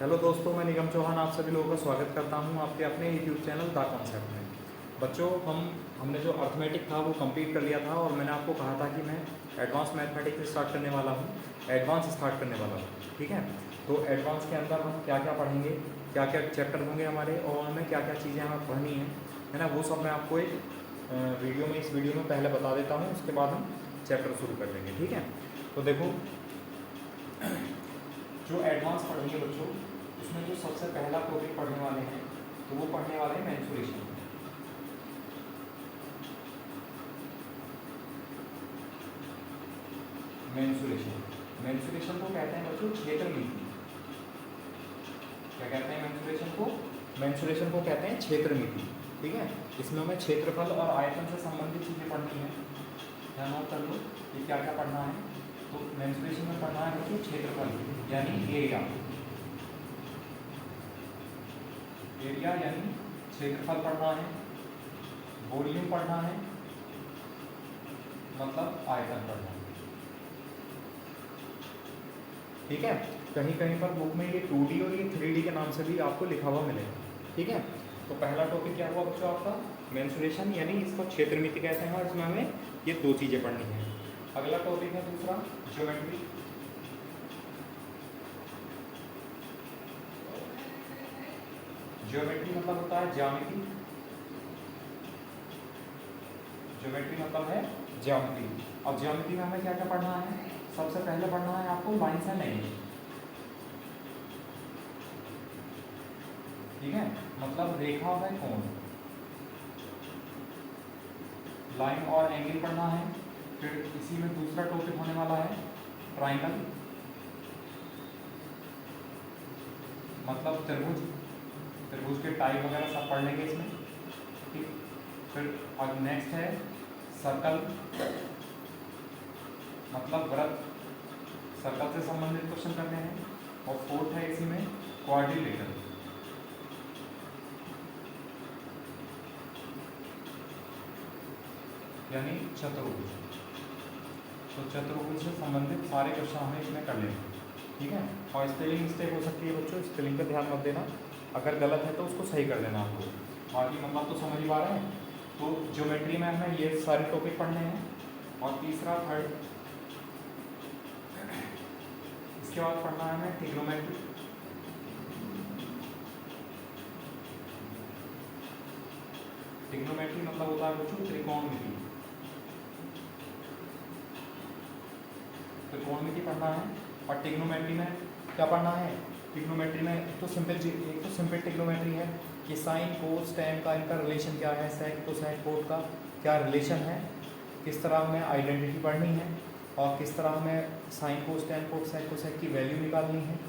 Hello दोस्तों, मैं निगम चौहान आप सभी लोगों का स्वागत करता हूं आपके अपने यूट्यूब चैनल द कॉन्सेप्ट में। बच्चों, हमने जो अर्थमेटिक था वो कंप्लीट कर लिया था और मैंने आपको कहा था कि मैं एडवांस मैथमेटिक्स स्टार्ट करने वाला हूं, एडवांस स्टार्ट करने वाला हूं। ठीक है, तो एडवांस के अंदर हम क्या क्या पढ़ेंगे, क्या क्या चैप्टर होंगे हमारे और हमें क्या क्या चीज़ें हमें पढ़नी है ना, वो सब मैं आपको एक इस वीडियो में पहले बता देता हूँ। उसके बाद हम चैप्टर शुरू कर देंगे। ठीक है, तो देखो, जो एडवांस पढ़ेंगे बच्चों, उसमें जो सबसे पहला टॉपिक पढ़ने वाले हैं तो वो पढ़ने वाले हैं मेंसुरेशन। मेंसुरेशन मेंसुरेशन को कहते हैं बच्चों क्षेत्र मिति। क्या कहते हैं मेंसुरेशन को? मेंसुरेशन को कहते हैं क्षेत्र मिति। ठीक है, इसमें हमें क्षेत्रफल और आयतन से संबंधित चीज़ें पढ़नी है। ध्यान नोट कर लो कि क्या क्या पढ़ना है। तो मेंसुरेशन में पढ़ना है बच्चों क्षेत्रफल यानी एरिया यानी क्षेत्रफल पढ़ना है, वॉल्यूम पढ़ना है, मतलब आयतन पढ़ना है। ठीक है, कहीं कहीं पर बुक में ये 2D और ये 3D के नाम से भी आपको लिखा हुआ मिलेगा। ठीक है, तो पहला टॉपिक क्या हुआ बच्चों आपका? मेंसुरेशन, यानी इसको क्षेत्र मिति कहते हैं और इसमें हमें ये दो चीज़ें पढ़नी है। अगला टॉपिक है दूसरा ज्योमेट्री। ज्योमेट्री मतलब होता है ज्यामिति। ज्योमेट्री मतलब है ज्यामिति। अब ज्यामिति में हमें क्या क्या पढ़ना है? सबसे पहले पढ़ना है आपको लाइन्स एंड एंगल। ठीक है, मतलब रेखा व कोण, लाइन और एंगल पढ़ना है। फिर इसी में दूसरा टॉपिक होने वाला है ट्राइंगल, मतलब त्रिभुज। त्रिभुज के टाइप वगैरह सब पढ़ लेंगे इसमें। ठीक, फिर अब नेक्स्ट है सर्कल, मतलब वृत्त, सर्कल से संबंधित क्वेश्चन करने हैं। और फोर्थ है इसी में क्वाड्रिलेटरल, यानी चतुर्भुज। तो चतुर्भुज से संबंधित सारे क्वेश्चन हमें इसमें कर लेंगे। ठीक है, और स्पेलिंग मिस्टेक हो सकती है बच्चों, स्पेलिंग पर ध्यान मत देना। अगर गलत है तो उसको सही कर देना आपको। बाकी मतलब तो समझ ही पा रहे हैं। तो ज्योमेट्री में हमें ये सारे टॉपिक पढ़ने हैं। और तीसरा थर्ड, इसके बाद पढ़ना है हमें ट्रिग्नोमेट्री। ट्रिग्नोमेट्री मतलब होता है बच्चों त्रिकोणमिति। त्रिकोणमिति पढ़ना है। और ट्रिग्नोमेट्री में क्या पढ़ना है? ट्रिग्नोमेट्री में एक तो सिंपल ट्रिग्नोमेट्री है कि साइन कोस टैन का इनका रिलेशन क्या है, सेक कोसेक कोट का क्या रिलेशन है, किस तरह हमें आइडेंटिटी पढ़नी है, और किस तरह हमें sine cos tan cot sec cosec की वैल्यू निकालनी है,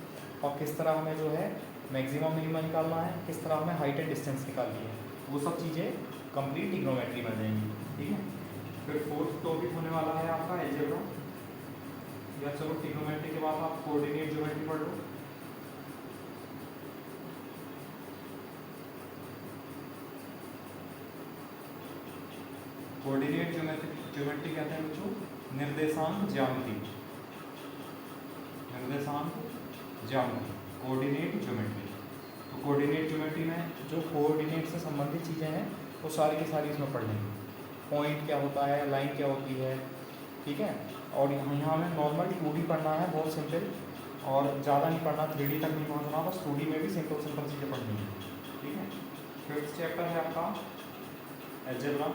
और किस तरह हमें जो है मैक्सिमम मिनिमम निकालना है, किस तरह हमें हाइट एंड डिस्टेंस निकालनी है। वो सब चीज़ें कंप्लीट ट्रिग्नोमेट्री में जाएंगी। ठीक है, फिर फोर्थ टॉपिक होने वाला है आपका अलजेब्रा। या चलो ट्रिग्नोमेट्री के बाद आप कोऑर्डिनेट ज्योमेट्री पढ़ लो। कोऑर्डिनेट ज्योमेट्री कहते हैं बच्चों निर्देशांक ज्यामिति। निर्देशांक ज्यामिति कोऑर्डिनेट ज्योमेट्री। तो कोऑर्डिनेट ज्योमेट्री में जो कोऑर्डिनेट से संबंधित चीज़ें हैं वो सारी की सारी इसमें पढ़ लेंगे। पॉइंट क्या होता है, लाइन क्या होती है। ठीक है, और यहाँ हमें नॉर्मल 2D पढ़ना है, बहुत सिंपल, और ज़्यादा नहीं पढ़ना, 3D तक नहीं पहुँचना, बस 2D में भी सिंपल सिंपल चीज़ें पढ़नी है। ठीक है, फिफ्थ चैप्टर है आपका अलजेब्रा।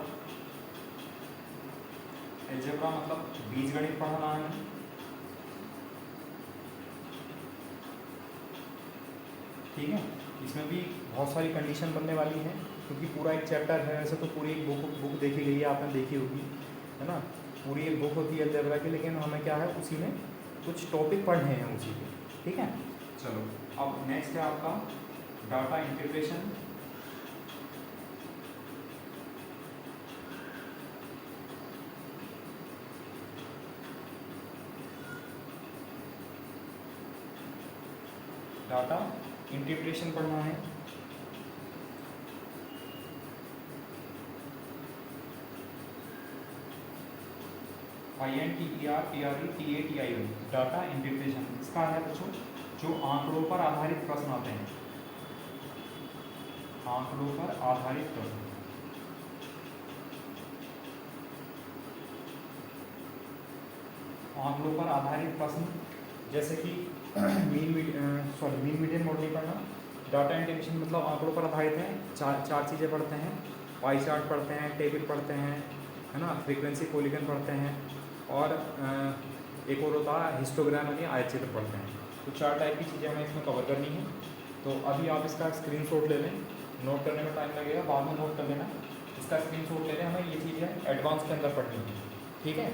अलजेब्रा मतलब बीजगणित पढ़ना है। ठीक है, इसमें भी बहुत सारी कंडीशन बनने वाली है क्योंकि पूरा एक चैप्टर है। वैसे तो पूरी एक बुक देखी गई है, आपने देखी होगी, है ना, पूरी एक बुक होती है अलजेब्रा की, लेकिन हमें क्या है उसी में कुछ टॉपिक पढ़ने हैं उसी के। ठीक है, चलो अब नेक्स्ट है आपका डाटा इंटीग्रेशन। डाटा इंटीग्रेशन पढ़ना है। INTERPRETATION, डाटा इंटीग्रेशन इसका है बच्चों जो आंकड़ों पर आधारित प्रश्न आते हैं, आंकड़ों पर आधारित प्रश्न, आंकड़ों पर आधारित प्रश्न जैसे कि मीन मीडियन मॉडलिंग पढ़ना, डाटा इंटीग्रेशन मतलब आंकड़ों पर आधारित है, चार चीज़ें पढ़ते हैं, पाई चार्ट पढ़ते हैं, टेबल पढ़ते हैं, है ना, फ्रीक्वेंसी पॉलीगन पढ़ते हैं, और एक और होता है हिस्टोग्राम यानी आयतचित्र पढ़ते हैं। तो 4 टाइप की चीज़ें हमें इसमें कवर करनी है। तो अभी आप इसका स्क्रीनशॉट ले लें, नोट करने में टाइम लगेगा, बाद में नोट कर लेना, इसका स्क्रीनशॉट ले लें, हमें ये चीज़ें एडवांस के अंदर पढ़नी है, ठीक है।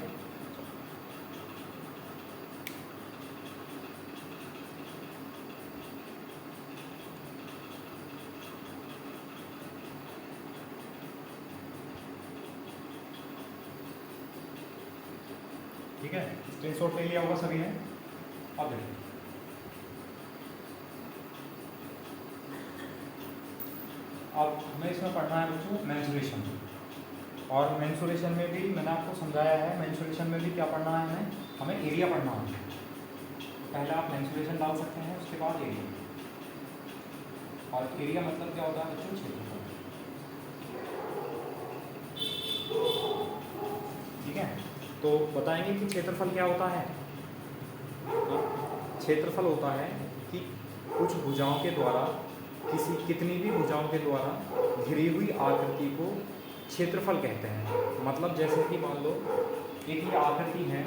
ठीक है, स्क्रीनशॉट ले लिया होगा सभी ने। अब देखिए, अब हमें इसमें पढ़ना है बच्चों मेंसुरेशन, और मेंसुरेशन में भी मैंने आपको समझाया है, मेंसुरेशन में भी क्या पढ़ना है, हमें एरिया पढ़ना है। तो पहले आप मेंसुरेशन डाल सकते हैं, उसके बाद एरिया, और एरिया मतलब क्या होता है बच्चों, क्षेत्रफल, ठीक है। तो बताएंगे कि क्षेत्रफल क्या होता है। क्षेत्रफल होता है कि कुछ भुजाओं के द्वारा, कितनी भी भुजाओं के द्वारा घिरी हुई आकृति को क्षेत्रफल कहते हैं। मतलब जैसे कि मान लो एक ही आकृति है,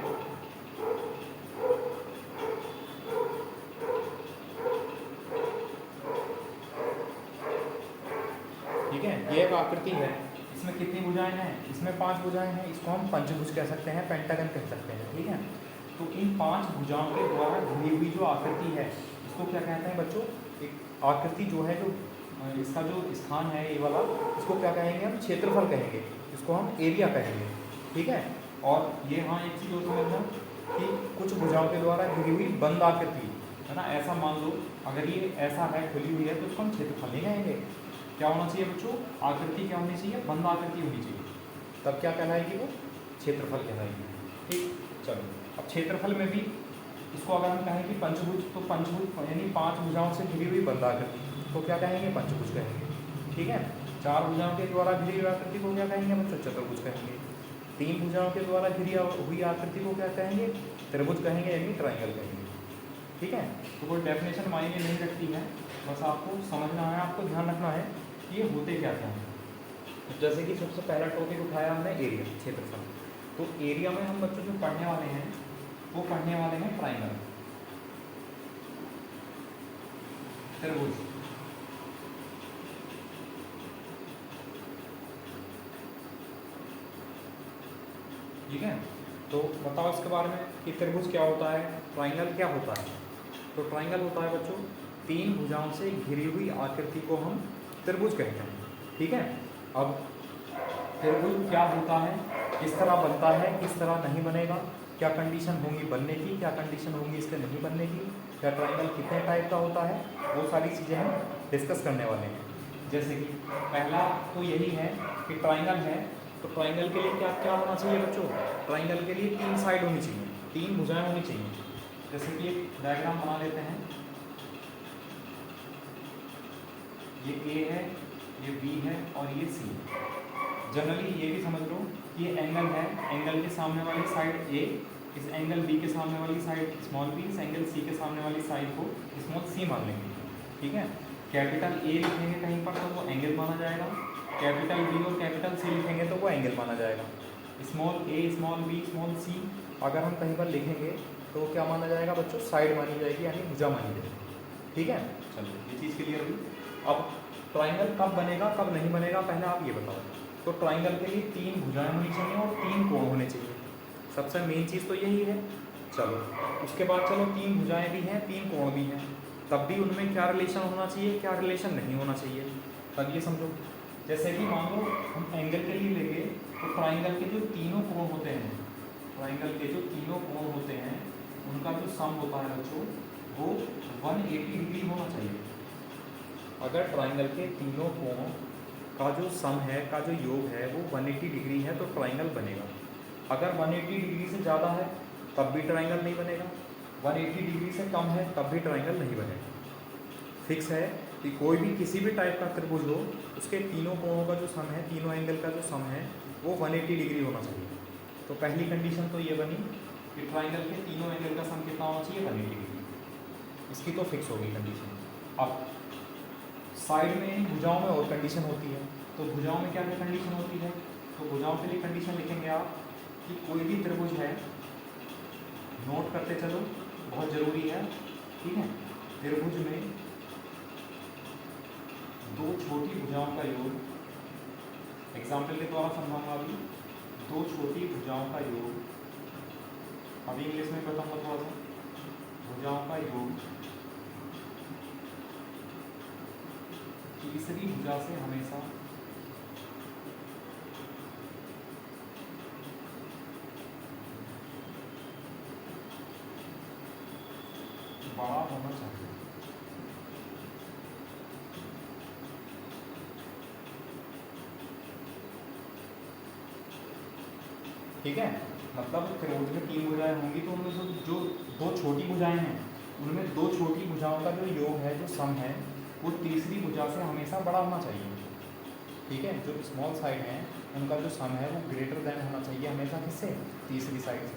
ठीक है, ये एक आकृति है, इसमें कितनी भुजाएं हैं, इसमें 5 भुजाएं हैं, इसको हम पंचभुज कह सकते हैं, पेंटागन कह सकते हैं, ठीक है। तो इन 5 भुजाओं के द्वारा घिरी हुई जो आकृति है, इसको क्या कहते हैं बच्चों, एक आकृति जो है, जो इसका जो स्थान है ये वाला, इसको क्या कहेंगे हम, क्षेत्रफल कहेंगे, इसको हम एरिया कहेंगे, ठीक है। और ये हाँ एक चीज़ होती है कि कुछ भुजाओं के द्वारा घिरी हुई बंद आकृति, है ना, ऐसा मान लो अगर ये ऐसा है, खुली हुई है, तो इसको हम क्षेत्रफल नहीं कहेंगे। क्या होना चाहिए बच्चों, आकृति क्या होनी चाहिए, बंद आकृति होनी चाहिए, तब क्या कहलाएगी वो, क्षेत्रफल कहलाएगी, ठीक। चलो, अब क्षेत्रफल में भी इसको अगर हम कहें कि पंचभुज, तो पंचभुज यानी 5 भुजाओं से घिरी हुई बंद आकृति को क्या कहेंगे, पंचभुज कहेंगे, ठीक है। 4 भुजाओं के द्वारा घिरी हुई आकृति को क्या कहेंगे बच्चों, चतुर्भुज कहेंगे। 3 भुजाओं के द्वारा घिरी हुई आकृति को क्या कहेंगे, त्रिभुज कहेंगे, यानी ट्राइंगल कहेंगे, ठीक है। तो कोई डेफिनेशन मायने नहीं रखती है, बस आपको समझना है, आपको ध्यान रखना है कि ये होते क्या क्या हैं। जैसे कि सबसे पहला टॉपिक उठाया हमने एरिया, क्षेत्रफल। तो एरिया में हम बच्चों जो पढ़ने वाले हैं, वो पढ़ने वाले हैं ट्राइंगल, त्रिभुज, ठीक है। तो बताओ इसके बारे में कि त्रिभुज क्या होता है, ट्राइंगल क्या होता है। तो ट्राइंगल होता है बच्चों 3 भुजाओं से घिरी हुई आकृति को हम त्रिभुज कहते हैं, ठीक है। अब त्रिभुज क्या होता है, किस तरह बनता है, किस तरह नहीं बनेगा, क्या कंडीशन होंगी बनने की, क्या कंडीशन होंगी इसके नहीं बनने की, क्या ट्राइंगल कितने टाइप का होता है, वो सारी चीज़ें हम डिस्कस करने वाले हैं। जैसे कि पहला तो यही है कि ट्राइंगल है, तो ट्राइंगल के लिए क्या क्या होना चाहिए बच्चों, ट्राइंगल के लिए 3 साइड होनी चाहिए, 3 भुजाएं होनी चाहिए। जैसे कि एक डायग्राम बना लेते हैं, ये ए है, ये बी है और ये सी है। जनरली ये भी समझ लो कि ये एंगल है, एंगल के सामने वाली साइड ए, इस एंगल बी के सामने वाली साइड स्मॉल बी, इस एंगल सी के सामने वाली साइड को स्मॉल सी मान लेंगे, ठीक है। कैपिटल ए लिखेंगे कहीं पर तो वो एंगल माना जाएगा, कैपिटल बी और कैपिटल सी लिखेंगे तो वो एंगल माना जाएगा। स्मॉल ए, स्मॉल बी, स्मॉल सी अगर हम कहीं पर लिखेंगे तो क्या माना जाएगा बच्चों, साइड मानी जाएगी, यानी भुजा मानी जाएगी, ठीक है। चलिए ये चीज़ क्लियर हुई। अब ट्राइंगल कब बनेगा कब नहीं बनेगा, पहले आप ये बताओ। तो ट्राइंगल के लिए 3 भुजाएं होनी चाहिए और 3 कोण होने चाहिए, सबसे मेन चीज़ तो यही है। चलो उसके बाद चलो 3 भुजाएं भी हैं, 3 कोण भी हैं, तब भी उनमें क्या रिलेशन होना चाहिए, क्या रिलेशन नहीं होना चाहिए, तब ये समझो। जैसे कि मान लो हम एंगल के लिए लेंगे, तो ट्राइंगल के जो तीनों कोण होते हैं, ट्राइंगल के जो तीनों कोण होते हैं उनका जो सम होता है बच्चों वो 180 डिग्री होना चाहिए। अगर ट्राइंगल के तीनों कोण का जो सम है, का जो योग है वो 180 डिग्री है तो ट्राइंगल बनेगा। अगर 180 डिग्री से ज़्यादा है तब भी ट्राइंगल नहीं बनेगा, 180 डिग्री से कम है तब भी ट्राइंगल नहीं बनेगा। फिक्स है कि कोई भी किसी भी टाइप का त्रिभुज हो, उसके तीनों कोणों का जो सम है, तीनों एंगल का जो सम है वो 180 डिग्री होना चाहिए। तो पहली कंडीशन तो ये बनी कि ट्राइंगल के तीनों एंगल का सम कितना होना चाहिए, 180 डिग्री। इसकी तो फिक्स होगी कंडीशन। अब साइड में भुजाओं में और कंडीशन होती है, तो भुजाओं में क्या क्या कंडीशन होती है, तो भुजाओं के लिए कंडीशन लिखेंगे आप कि कोई भी त्रिभुज है, नोट करते चलो, बहुत ज़रूरी है, ठीक है। त्रिभुज में दो छोटी भुजाओं का योग, एग्जाम्पल के द्वारा समझाऊंगा अभी, दो छोटी भुजाओं का योग, अभी इंग्लिश में बताऊंगा थोड़ा सा, भुजाओं का योग तीसरी भुजा से हमेशा बड़ा होना चाहिए। ठीक है, मतलब त्रिभुज में तीन भुजाएं होंगी तो उनमें जो दो छोटी भुजाएं हैं, उनमें दो छोटी भुजाओं का जो योग है, जो सम है, वो तीसरी भुजा से हमेशा बड़ा होना चाहिए। ठीक है, जो स्मॉल साइड है उनका जो सम है वो ग्रेटर देन होना चाहिए हमेशा, किससे, तीसरी साइड से।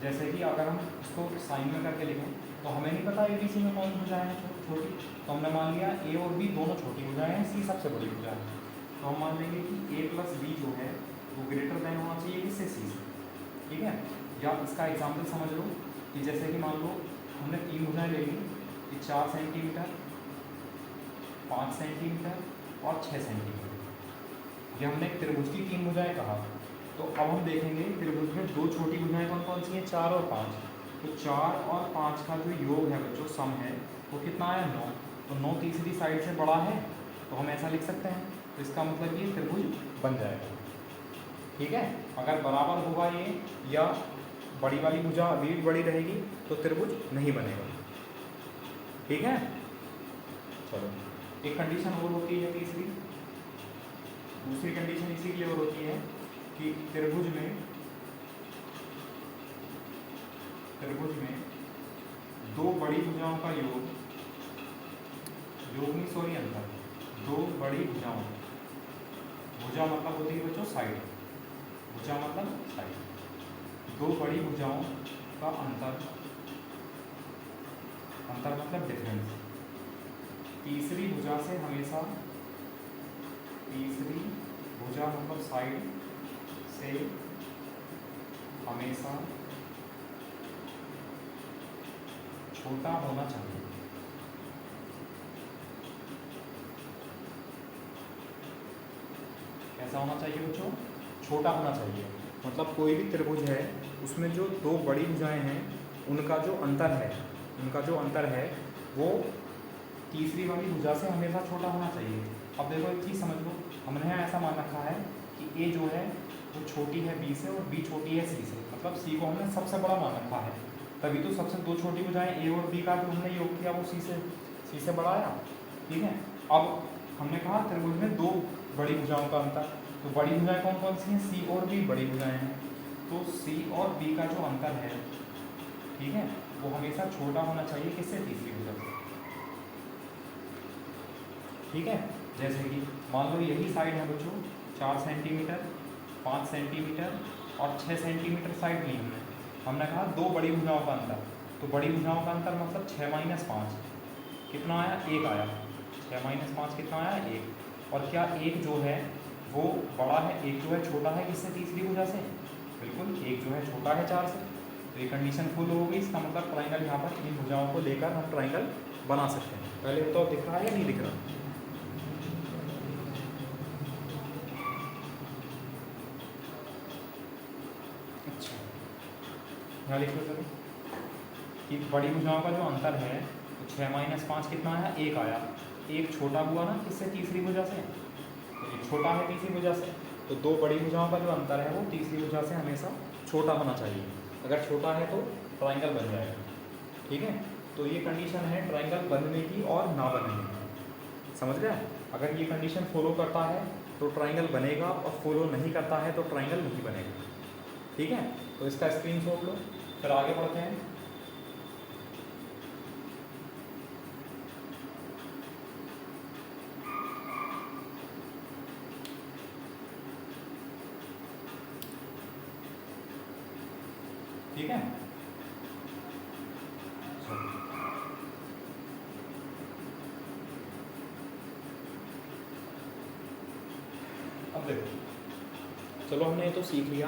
जैसे कि अगर हम इसको साइन में करके लिखें तो हमें नहीं पता ABC में कौन भुजाएं हैं छोटी, तो हमने मान लिया A और B दोनों छोटी भुजाएं हैं, C सबसे बड़ी भुजा है, तो हम मान लेंगे कि A + B जो है वो ग्रेटर देन होना चाहिए किससे, C से। ठीक है, या इसका एग्जाम्पल समझ लो कि जैसे कि मान लो हमने तीन भुजाएं ले ली, कि 4 सेंटीमीटर, 5 सेंटीमीटर और 6 सेंटीमीटर, ये हमने त्रिभुज की तीन भुजाएं कहा। तो अब हम देखेंगे त्रिभुज में दो छोटी भुजाएं कौन कौन सी हैं, 4 और 5। तो 4 और 5 का जो योग है बच्चों, सम है, वो कितना आया, 9। तो 9 तीसरी साइड से बड़ा है, तो हम ऐसा लिख सकते हैं, तो इसका मतलब ये त्रिभुज बन जाएगा। ठीक है, अगर बराबर होगा ये या बड़ी वाली भुजा अभी भी बड़ी रहेगी तो त्रिभुज नहीं बनेगा। ठीक है, चलो एक कंडीशन और होती है तीसरी, दूसरी कंडीशन इसी के लिए और होती है कि त्रिभुज में दो बड़ी भुजाओं का योग नहीं सॉरी अंतर, दो बड़ी भुजाओं, भुजा मतलब होती है बच्चों साइड, भुजा मतलब साइड, दो बड़ी भुजाओं का अंतर मतलब डिफरेंस, तीसरी भुजा से हमेशा, तीसरी भुजा मतलब साइड से हमेशा छोटा होना चाहिए। कैसा होना चाहिए बच्चों, छोटा होना चाहिए। मतलब कोई भी त्रिभुज है उसमें जो दो बड़ी भुजाएं हैं उनका जो अंतर है वो तीसरी वाली भुजा से हमेशा छोटा होना चाहिए। अब देखो एक चीज़ समझ लो, हमने ऐसा मान रखा है कि A जो है वो छोटी है B से और B छोटी है C से, मतलब C को हमने सबसे बड़ा मान रखा है, तभी तो सबसे दो छोटी भुजाएं A और B का जो हमने योग किया वो C से बड़ा आया। ठीक है, अब हमने कहा त्रिभुज में दो बड़ी भुजाओं का अंतर, तो बड़ी भुजाएं कौन कौन सी हैं, C और B बड़ी भुजाएं हैं, तो C और B का जो अंतर है, ठीक है, वो हमेशा छोटा होना चाहिए किससे, तीसरी भुजा से। ठीक है, जैसे कि मान लो यही साइड है बच्चों, 4 सेंटीमीटर, 5 सेंटीमीटर और 6 सेंटीमीटर साइड ली हमने कहा दो बड़ी भुजाओं का अंतर, तो बड़ी भुजाओं का अंतर मतलब 6 - 5 कितना आया, 1 आया, 6 - 5 कितना आया, 1। और क्या एक जो है वो बड़ा है, एक जो है छोटा है किससे, तीसरी भुजा से, बिल्कुल, एक जो है छोटा है 4 से। तो ये कंडीशन फुल हो गई, इसका मतलब ट्राइंगल यहाँ पर इन भुजाओं को लेकर हम ट्राइंगल बना सकते हैं। पहले बताओ दिख रहा है या नहीं दिख रहा। अच्छा, यहाँ लिख लो चलो कि बड़ी भुजाओं का जो अंतर है तो 6 - 5 कितना आया, 1 आया, एक छोटा हुआ ना किससे, तीसरी भुजा से, तो एक छोटा है तीसरी भुजा से, तो दो बड़ी भुजाओं का जो अंतर है वो तीसरी भुजा से हमेशा छोटा होना चाहिए। अगर छोटा है तो ट्राइंगल बन जाएगा। ठीक है, तो ये कंडीशन है ट्राइंगल बनने की और ना बनने की, समझ गया। अगर ये कंडीशन फॉलो करता है तो ट्राइंगल बनेगा और फॉलो नहीं करता है तो ट्राइंगल नहीं बनेगा। ठीक है, तो इसका स्क्रीनशॉट लो, फिर आगे बढ़ते हैं। ठीक है। अब देखो, चलो हमने ये तो सीख लिया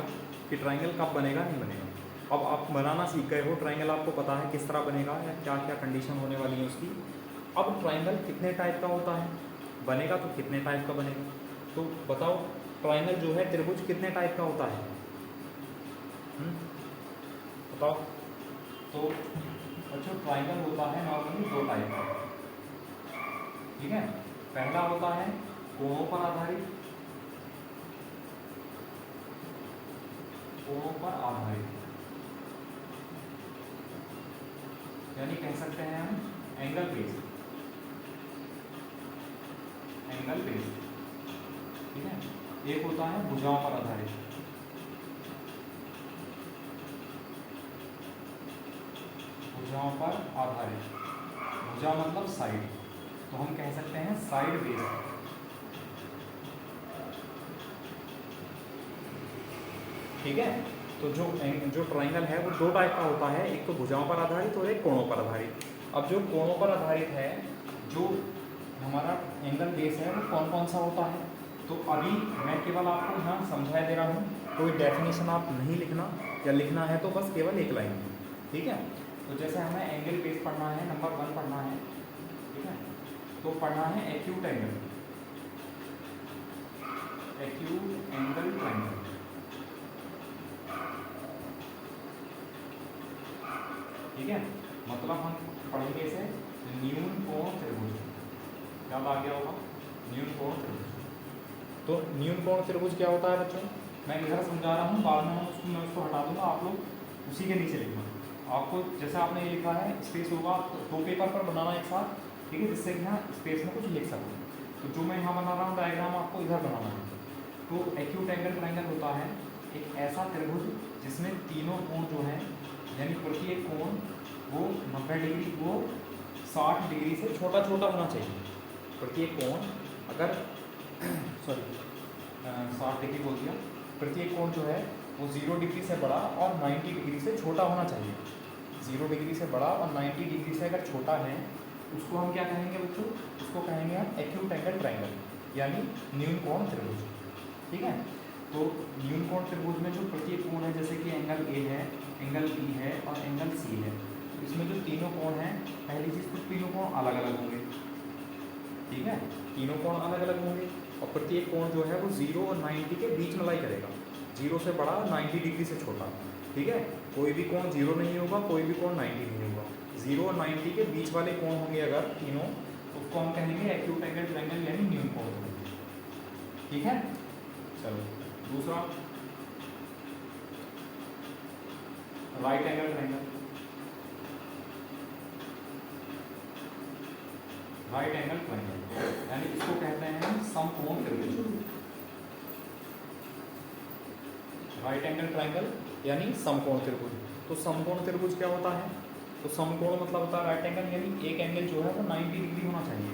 कि ट्राइंगल कब बनेगा नहीं बनेगा। अब आप बनाना सीख गए हो, ट्राइंगल आपको पता है किस तरह बनेगा या क्या क्या कंडीशन होने वाली है उसकी। अब ट्राइंगल कितने टाइप का होता है, बनेगा तो कितने टाइप का बनेगा, तो बताओ ट्राइंगल जो है त्रिभुज कितने टाइप का होता है, बताओ। तो बच्चों ट्राइंगल होता है नॉर्मली दो टाइप का, ठीक है। पहला होता है कोणों पर आधारित, कोणों पर आधारित, यानी कह सकते हैं हम एंगल बेस्ड, एंगल बेस्ड, ठीक है। एक होता है भुजाओं पर आधारित, भुजाओं पर आधारित, भुजा मतलब साइड, तो हम कह सकते हैं साइड बेस्ड, ठीक है। तो जो ट्राइंगल है वो दो टाइप का होता है, एक तो भुजाओं पर आधारित और एक कोणों पर आधारित। अब जो कोणों पर आधारित है, जो हमारा एंगल बेस है वो कौन कौन सा होता है, तो अभी मैं केवल आपको यहाँ समझा दे रहा हूँ, कोई डेफिनेशन आप नहीं लिखना, या लिखना है तो बस केवल एक लाइन, ठीक है। तो जैसे हमें एंगल बेस पढ़ना है, नंबर 1 पढ़ना है, ठीक है। तो पढ़ना है acute angle, acute angle triangle, ठीक है। मतलब हम पढ़ेंगे इसे न्यून कोण त्रिभुज, याद आ गया होगा न्यून कोण त्रिभुज। तो न्यून कोण त्रिभुज क्या होता है बच्चों, मैं इधर समझा रहा हूँ, बाद में मैं उसको हटा दूंगा, आप लोग उसी के नीचे लिखना। आपको जैसे आपने ये लिखा है स्पेस होगा, दो पेपर पर बनाना एक साथ, ठीक है, जिससे कि यहाँ स्पेस में कुछ लिख सकूँ। तो जो मैं यहाँ बना रहा हूँ डायग्राम, आपको इधर बनाना है। तो एक्यूट एंगल ट्राइंगल होता है एक ऐसा त्रिभुज जिसमें तीनों कोण जो है, यानी प्रत्येक कोण वो 90 डिग्री, वो 60 डिग्री से छोटा छोटा होना चाहिए। प्रत्येक कोण अगर सॉरी 60 डिग्री बोल दिया, प्रत्येक कोण जो है वो 0 डिग्री से बड़ा और 90 डिग्री से छोटा होना चाहिए। 0 डिग्री से बड़ा और 90 डिग्री से अगर छोटा है, उसको हम क्या कहेंगे बच्चों, उसको कहेंगे हम एक्यूट एंगल ट्राइंगल, यानी न्यून कोण त्रिभुज, ठीक है। तो न्यून कोण त्रिभुज में जो प्रत्येक कोण है, जैसे कि एंगल ए है, एंगल बी है और एंगल सी है, इसमें जो तीनों कोण हैं, पहली चीज़ तो तीनों कोण अलग अलग होंगे, ठीक है, तीनों कोण अलग अलग होंगे। और प्रत्येक कोण जो है वो 0 और 90 के बीच में लाई करेगा, 0 से बड़ा 90 डिग्री से छोटा, ठीक है। कोई भी कोण 0 नहीं होगा, कोई भी कोण 90 नहीं होगा, 0 और 90 के बीच वाले कोण होंगे अगर तीनों, उसको हम कहेंगे एक्यूट एंगल ट्रायंगल यानी न्यून कोण, ठीक है। चलो दूसरा right angle triangle, right angle triangle यानी इसको कहते हैं समकोण त्रिभुज, राइट एंगल ट्रायंगल यानी समकोण त्रिभुज। तो समकोण त्रिभुज क्या होता है, तो समकोण मतलब होता है राइट एंगल, यानी एक एंगल जो है वो 90 डिग्री होना चाहिए।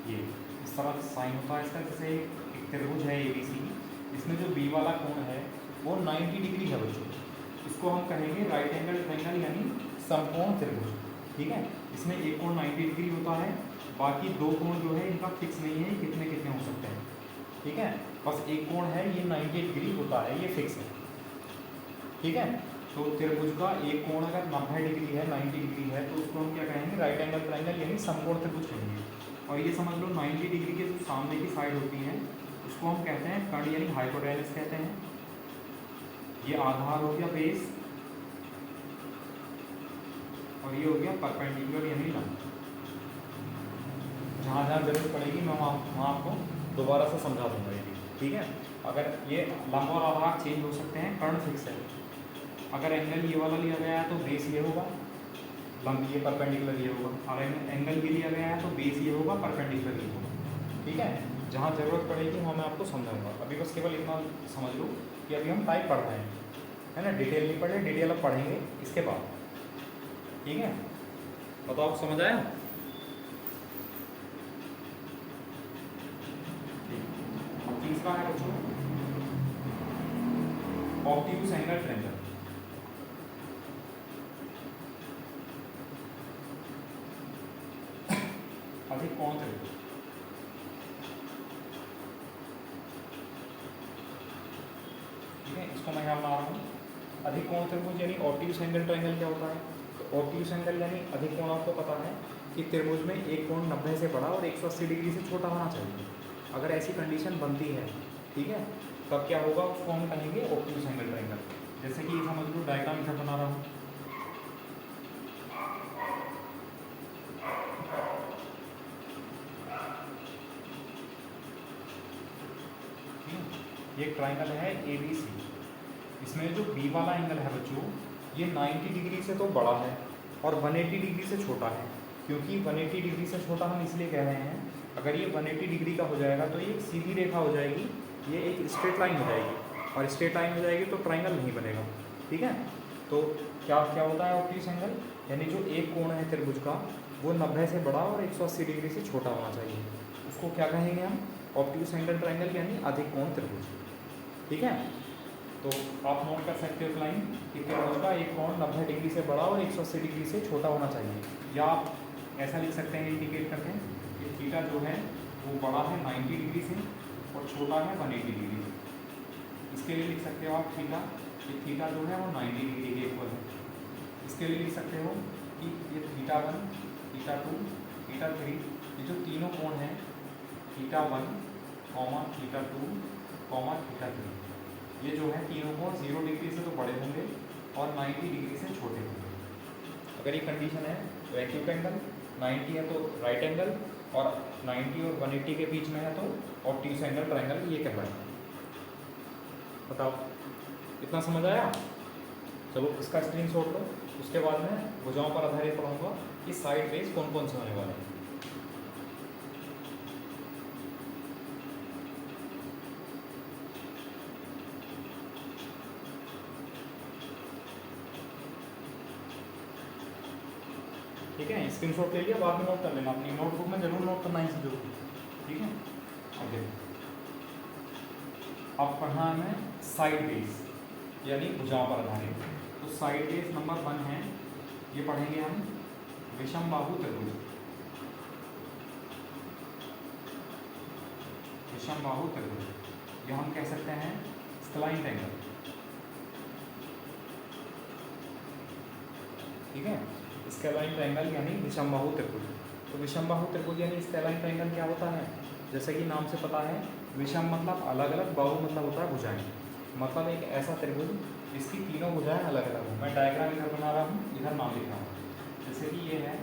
ये इस तरह साइन होता है इसका, जैसे एक त्रिभुज है ABC, इसमें जो B वाला कोण है वो 90 डिग्री है बच्चों, इसको हम कहेंगे राइट एंगल ट्रायंगल यानी समकोण त्रिभुज, ठीक है। इसमें एक कोण 90 डिग्री होता है, बाकी दो कोण जो है इनका फिक्स नहीं है, कितने कितने हो सकते हैं, ठीक है। बस एक कोण है ये 90 डिग्री होता है, ये फिक्स है, ठीक है। तो त्रिभुज का एक कोण अगर 90 डिग्री है, 90 डिग्री है, तो उसको हम क्या कहेंगे, राइट एंगल ट्रायंगल यानी समकोण त्रिभुज कहेंगे। और ये समझ लो 90 डिग्री के जो सामने की साइड होती है उसको हम कहते हैं कर्ण यानी हाइपोटेनस कहते हैं। ये आधार हो गया बेस, और ये हो गया परपेंडिकुलर यानी लंब। जहाँ जहाँ जरूरत पड़ेगी मैं वहाँ आपको दोबारा से समझा दूंगा ये, ठीक है। अगर ये लंब और आधार चेंज हो सकते हैं, कर्ण फिक्स है। अगर एंगल ये वाला लिया गया है तो बेस ये होगा, लंब ये परपेंडिकुलर ये होगा। अगर एंगल ये लिया गया है तो बेस ये होगा, परपेंडिकुलर ये होगा, ठीक है। जहाँ ज़रूरत पड़ेगी वहाँ मैं आपको समझाऊंगा। अभी बस केवल इतना समझ लो कि अभी हम टाइप पढ़ रहे हैं, है ना, डिटेल नहीं पढ़े, डिटेल अब पढ़ेंगे इसके बाद, ठीक है। बताओ आप समझ आया, ठीक। तीसरा है बच्चों ऑब्ट्यूज एंगल ट्रायंगल। अधिक कोण त्रिभुज। ठीक है, इसको मैं यहाँ बना रहा हूँ। अधिक कोण त्रिभुज यानी ऑब्ट्यूज एंगल ट्रायंगल क्या होता है? तो ऑब्ट्यूज एंगल यानी अधिक कोण, आपको पता है कि त्रिभुज में एक कोण 90 से बड़ा और 180 डिग्री से छोटा होना चाहिए। अगर ऐसी कंडीशन बनती है, ठीक है, तब क्या होगा, उसको हम कहेंगे ऑब्ट्यूज एंगल ट्रायंगल। जैसे कि समझ लो डायग्राम इधर बना रहा हूँ। ये ट्रायंगल है ABC। इसमें जो B वाला एंगल है बच्चों, ये 90 डिग्री से तो बड़ा है और 180 डिग्री से छोटा है। क्योंकि 180 डिग्री से छोटा हम इसलिए कह रहे हैं, अगर ये 180 डिग्री का हो जाएगा तो ये एक सीधी रेखा हो जाएगी, ये एक स्ट्रेट लाइन हो जाएगी, और स्ट्रेट लाइन हो जाएगी तो ट्रायंगल नहीं बनेगा। ठीक है, तो क्या क्या होता है ऑब्ट्यूज एंगल, यानी जो एक कोण है त्रिभुज का वो 90 से बड़ा और 180 डिग्री से छोटा होना चाहिए। उसको क्या कहेंगे हम? ऑब्ट्यूज एंगल ट्रायंगल, यानी अधिक कोण त्रिभुज। ठीक है, तो आप नोट कर सकते हो लाइन कि त्रिभुज का एक कोण 90 डिग्री से बड़ा और 180 डिग्री से छोटा होना चाहिए। या आप ऐसा लिख सकते हैं इंडिकेट करके कि थीटा जो है वो बड़ा है 90 डिग्री से और छोटा है 180 डिग्री से। इसके लिए लिख सकते हो आप थीटा, कि थीटा जो है वो 90 डिग्री के इक्वल है। इसके लिए लिख सकते हो कि ये थीटा 1, थीटा 2, थीटा 3, ये जो तीनों कोण हैं थीटा 1, थीटा 2, थीटा 3, ये जो है तीनों कोण 0 डिग्री से तो बड़े होंगे और 90 डिग्री से छोटे होंगे। अगर ये कंडीशन है तो एक्यूट एंगल, 90 है तो राइट एंगल, और 90 और 180 के बीच में है तो ऑब्ट्यूज एंगल ट्रायंगल, ये कहलाएगा। बताओ, इतना समझ आया? चलो इसका स्क्रीनशॉट लो। उसके बाद में भुजाओं पर आधारित पढ़ाऊंगा कि साइड बेस कौन कौन से होने वाले हैं। ठीक है, स्क्रीनशॉट ले लिया, बाद में नोट कर लेना, अपनी नोटबुक में जरूर नोट करना है चीज़ों को। ठीक है, ओके। अब पढ़ना है हमें साइड बेस यानी भुजाओं पर आधारित। तो साइड बेस नंबर 1 है, ये पढ़ेंगे हम विषम बाहु त्रिभुज। विषम बाहु त्रिभुज या हम कह सकते हैं स्क्लाइन ट्रायंगल। ठीक है, स्केलाइन ट्रायंगल यानी विषम बाहु त्रिभुज। तो विषम बाहु त्रिभुज यानी स्केलाइन ट्रायंगल क्या होता है? जैसे कि नाम से पता है, विषम मतलब अलग अलग, बाहु मतलब होता है भुजाएं। मतलब एक ऐसा त्रिभुज जिसकी तीनों भुजाएं अलग अलग हो। मैं डायग्राम इधर बना रहा हूँ, इधर नाम लिख रहा हूँ। जैसे कि ये है,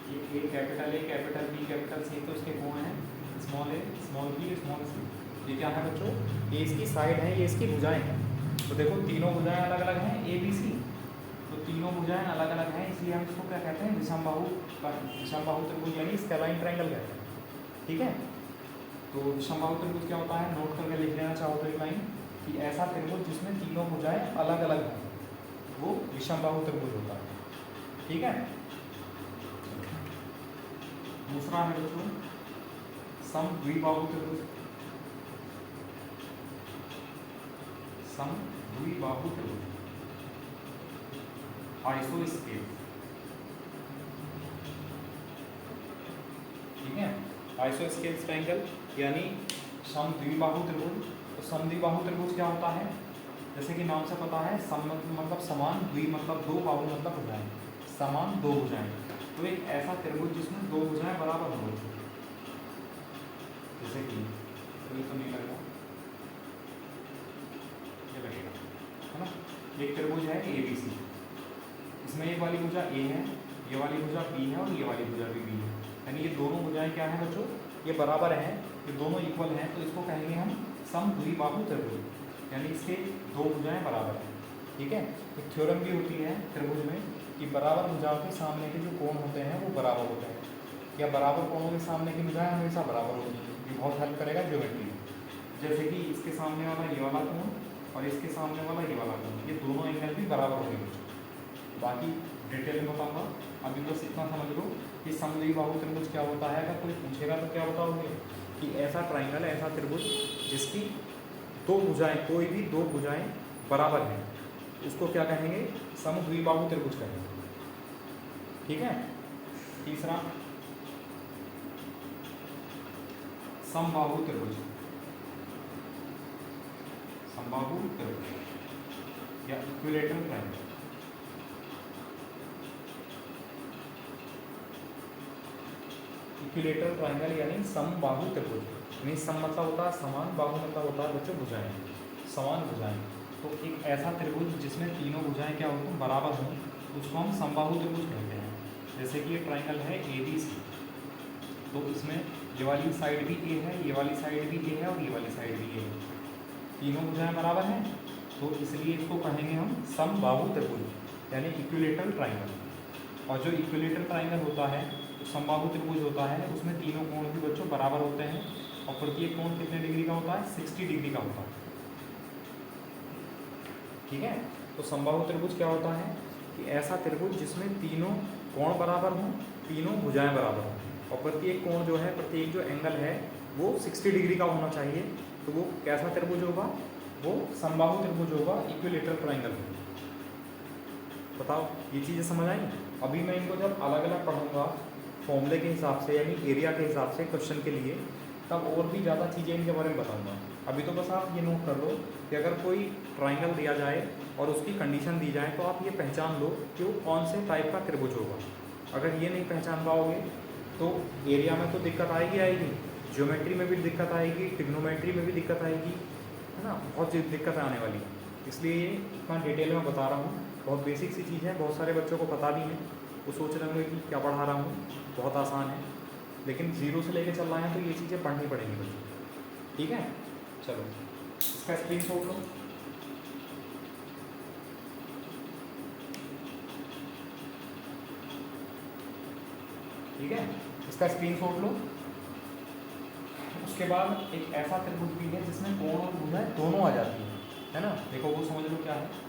ये A capital, A capital, B capital, C, तो इसके कोण हैं small a, small b, small c। ये क्या है बच्चों? ये इसकी साइड है, ये इसकी भुजाएं हैं। तो देखो तीनों भुजाएं अलग अलग हैं, A B C, तो तीनों भुजाएं अलग अलग हैं, इसलिए हम इसको क्या कहते हैं? विषम बाहु त्रिभुज यानी स्केलाइन ट्रायंगल कहते हैं। ठीक है, तो विषम बाहु त्रिभुज क्या होता है? नोट करके लिख लेना चाहो तो एक लाइन कि ऐसा त्रिभुज जिसमें तीनों भुजाएं अलग अलग हैं वो विषम बाहु त्रिभुज होता है। ठीक है, दूसरा है बच्चों समद्विबाहु त्रिभुज। समद्विबाहु त्रिभुज आइसोस्केल। ठीक है, आइसोस्केल ट्रायंगल यानी समद्विबाहु त्रिभुज। तो समद्विबाहु त्रिभुज क्या होता है? जैसे कि नाम से पता है, सम मतलब समान, द्वि मतलब दो, बाहु मतलब भुजाएं, समान दो भुजाएं। तो एक ऐसा त्रिभुज जिसमें दो भुजाएं बराबर हो, जैसे कि तो नहीं लगेगा, ये लगेगा, है ना? एक त्रिभुज है ABC, इसमें एक वाली भुजा A है, ये वाली भुजा B है और ये वाली भुजा भी B है। यानी ये दोनों भुजाएं क्या है बच्चों? ये बराबर हैं, ये दोनों इक्वल हैं, तो इसको कहेंगे हम समद्विबाहु त्रिभुज, यानी इसके दो भुजाएं बराबर हैं। ठीक है, एक थ्योरम भी होती है त्रिभुज में कि बराबर भुजाओं के सामने के जो कोण होते हैं वो बराबर होते हैं, या बराबर कोणों के सामने की भुजाएं हमेशा बराबर होती हैं। ये बहुत हेल्प करेगा ज्योमेट्री में। जैसे कि इसके सामने वाला ये वाला कोण और इसके सामने वाला ये वाला कोण, ये दोनों एंगल भी बराबर होंगे। बाकी डिटेल में बताऊंगा, अभी बस इतना समझ लो कि समद्विबाहु त्रिभुज क्या होता है। अगर कोई पूछेगा तो क्या बताओगे कि ऐसा ट्रायंगल, ऐसा त्रिभुज जिसकी दो भुजाएं, कोई भी दो भुजाएं बराबर हैं, उसको क्या कहेंगे? समद्विबाहु त्रिभुज कहेंगे। ठीक है। तीसरा समबाहु त्रिभुज, समबाहु त्रिभुज या इक्विलेटरल ट्रायंगल। इक्विलेटरल ट्रायंगल यानी समबाहु त्रिभुज, यानी सम मतलब होता है समान, बाहु मतलब होता है बच्चों भुजाएं, समान भुजाएं। तो एक ऐसा त्रिभुज जिसमें तीनों भुजाएं क्या होती हैं? बराबर हों, उसको हम समबाहु त्रिभुज कहते हैं। जैसे कि ये ट्रायंगल है ABC, तो इसमें ये वाली साइड भी A है, ये वाली साइड भी A है और ये वाली साइड भी A है, तीनों भुजाएं बराबर हैं, तो इसलिए इसको कहेंगे हम समबाहु त्रिभुज यानी इक्विलेटरल ट्रायंगल। और जो इक्विलेटरल ट्रायंगल होता है, जो समबाहु त्रिभुज होता है, उसमें तीनों कोण भी बच्चों बराबर होते हैं और प्रत्येक कोण कितने डिग्री का होता है? 60 डिग्री का होता है। ठीक है। तो समबाहु त्रिभुज क्या होता है कि ऐसा त्रिभुज जिसमें तीनों कोण बराबर हों, तीनों भुजाएं बराबर हों और प्रत्येक कोण जो है, प्रत्येक जो एंगल है वो 60 डिग्री का होना चाहिए। तो वो कैसा त्रिभुज होगा? वो समबाहु त्रिभुज होगा, इक्विलेटरल ट्रायंगल होगा। बताओ ये चीज़ें समझ आई? अभी मैं इनको जब अलग अलग पढ़ूंगा फॉर्मूले के हिसाब से यानी एरिया के हिसाब से क्वेश्चन के लिए, तब और भी ज़्यादा चीज़ें इनके बारे में बताऊंगा। अभी तो बस आप ये नोट कर लो कि अगर कोई ट्रायंगल दिया जाए और उसकी कंडीशन दी जाए तो आप ये पहचान लो कि वो कौन से टाइप का त्रिभुज होगा। अगर ये नहीं पहचान पाओगे तो एरिया में तो दिक्कत आएगी, ज्योमेट्री में भी दिक्कत आएगी, ट्रिग्नोमेट्री में भी दिक्कत आएगी, है ना, बहुत दिक्कत आने वाली है। इसलिए ये इतना डिटेल में बता रहा हूँ, बहुत बेसिक सी चीज़ है, बहुत सारे बच्चों को पता भी है, वो सोच रहे होंगे कि क्या पढ़ा रहा हूँ, बहुत आसान है, लेकिन जीरो से लेके चल रहे हैं तो ये चीज़ें पढ़नी पड़ेंगी बच्चों। ठीक है, चलो इसका स्क्रीनशॉट लो। ठीक है, इसका स्क्रीनशॉट लो। उसके बाद एक ऐसा त्रिभुज भी है जिसमें कोण और भुजाएं दोनों आ जाती है ना। देखो वो समझ लो क्या है।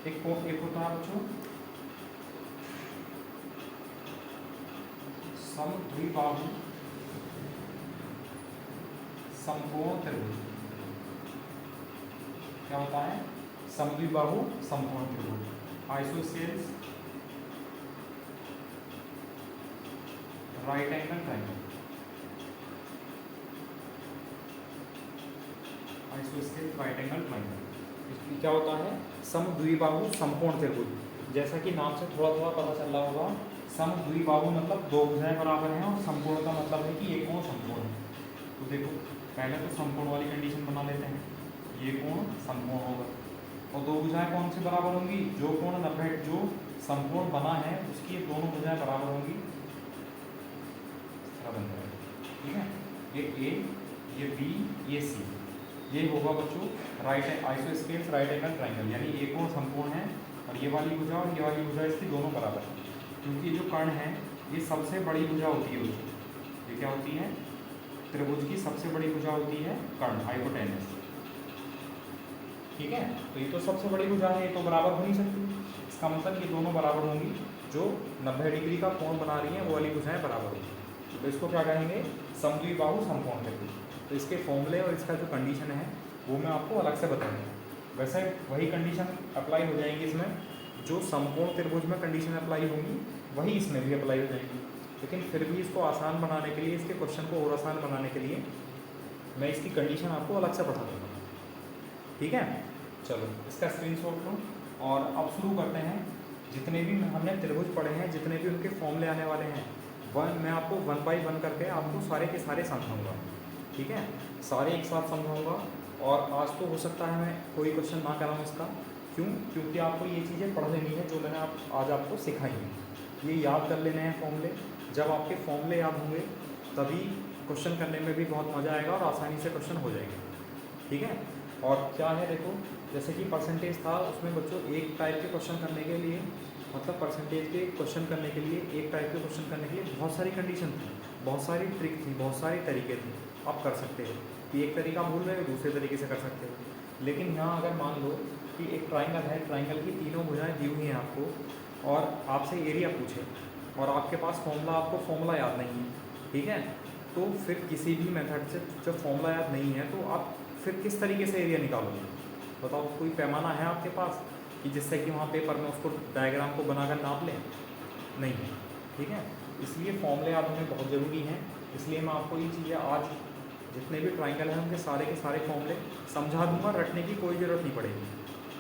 एक होता है बच्चों समद्विबाहु समकोण त्रिभुज। क्या होता है? समद्विबाहु समकोण त्रिभुज, isosceles right angle triangle, isosceles right angle triangle. क्या होता है? समद्विबाहु समकोण त्रिभुज। जैसा कि नाम से थोड़ा थोड़ा पता चल रहा होगा, समद्विबाहु मतलब दो भुजाएं बराबर हैं और समकोण का मतलब है कि एक कोण समकोण है। तो देखो पहले तो समकोण वाली कंडीशन बना लेते हैं, ये कोण समकोण होगा और दो भुजाएं कौन सी बराबर होंगी? जो कोण 90 जो समकोण बना है उसकी दोनों भुजाएं बराबर होंगी। ठीक है, ये ए, ये बी, ये सी, ये होगा बच्चों right isosceles right angle triangle, यानी एक कोण समकोण है और ये वाली भुजा और ये वाली भुजा इसकी दोनों बराबर है। क्योंकि जो कर्ण है ये सबसे बड़ी भुजा होती है बच्चों, ये क्या होती है? त्रिभुज की सबसे बड़ी भुजा होती है कर्ण, हाइपोटेनस। ठीक है, तो ये तो सबसे बड़ी भुजा है, ये तो बराबर हो नहीं सकती, इसका मतलब ये दोनों बराबर होंगी। जो 90 डिग्री का कोण बना रही हैं वो वाली भुजाएं बराबर होंगी, तो इसको क्या कहेंगे? समद्विबाहु समकोण त्रिभुज। तो इसके फॉर्मूले और इसका जो कंडीशन है वो मैं आपको अलग से बताऊंगा। वैसे वही कंडीशन अप्लाई हो जाएंगी इसमें, जो समकोण त्रिभुज में कंडीशन अप्लाई होंगी वही इसमें भी अप्लाई हो जाएंगी, लेकिन फिर भी इसको आसान बनाने के लिए, इसके क्वेश्चन को और आसान बनाने के लिए मैं इसकी कंडीशन आपको अलग से बता दूँगा। ठीक है, चलो इसका स्क्रीनशॉट लो और अब शुरू करते हैं। जितने भी हमने त्रिभुज पढ़े हैं, जितने भी उनके फॉर्मूले आने वाले हैं, मैं आपको 1 बाय 1 करके आपको सारे के सारे समझाऊंगा। ठीक है, सारे एक साथ समझाऊंगा। और आज तो हो सकता है मैं कोई क्वेश्चन ना कराऊँ इसका, क्यों? क्योंकि आपको ये चीज़ें पढ़ लेनी है जो मैंने आज आपको सिखाई है, ये याद कर लेने हैं फॉर्मूले। जब आपके फॉर्मूले याद होंगे तभी क्वेश्चन करने में भी बहुत मज़ा आएगा और आसानी से क्वेश्चन हो जाएंगे। ठीक है, और क्या है देखो, जैसे कि परसेंटेज था, उसमें बच्चों एक टाइप के क्वेश्चन करने के लिए, मतलब परसेंटेज के क्वेश्चन करने के लिए, एक टाइप के क्वेश्चन करने के लिए बहुत सारी कंडीशन थी, बहुत सारी ट्रिक थी, बहुत सारे तरीके थे। आप कर सकते हो कि एक तरीका भूल रहे हो दूसरे तरीके से कर सकते हो। लेकिन यहाँ अगर मान लो कि एक ट्राइंगल है, ट्राइंगल की तीनों भुजाएं दी हुई हैं आपको, और आपसे एरिया पूछे और आपके पास फॉर्मूला, आपको फॉर्मूला याद नहीं है, ठीक है। तो फिर किसी भी मेथड से जब फॉर्मूला याद नहीं है तो आप फिर किस तरीके से एरिया निकालोगे? बताओ, कोई पैमाना है आपके पास कि जिससे कि वहाँ पेपर में उसको डायग्राम को बनाकर नाप लें? नहीं है, ठीक है। इसलिए फॉर्मूले याद होने बहुत ज़रूरी हैं। इसलिए मैं आपको ये चीज़ें आज जितने भी ट्राइंगल हैं उनके सारे के सारे फॉर्मूले समझा दूंगा, रटने की कोई ज़रूरत नहीं पड़ेगी।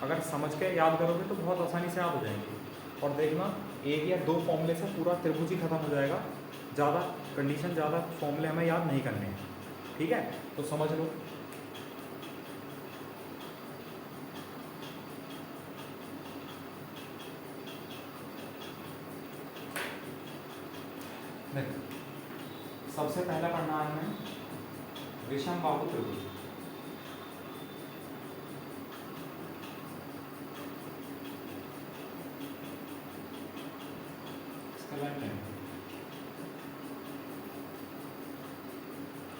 अगर समझ के याद करोगे तो बहुत आसानी से याद हो जाएंगे। और देखना, एक या दो फॉर्मूले से पूरा त्रिभुज ही खत्म हो जाएगा। ज़्यादा कंडीशन, ज़्यादा फॉर्मूले हमें याद नहीं करने हैं, ठीक है। तो समझ लो। देखो, सबसे पहला पढ़ना है हमें विषम बाहु त्रिभुज।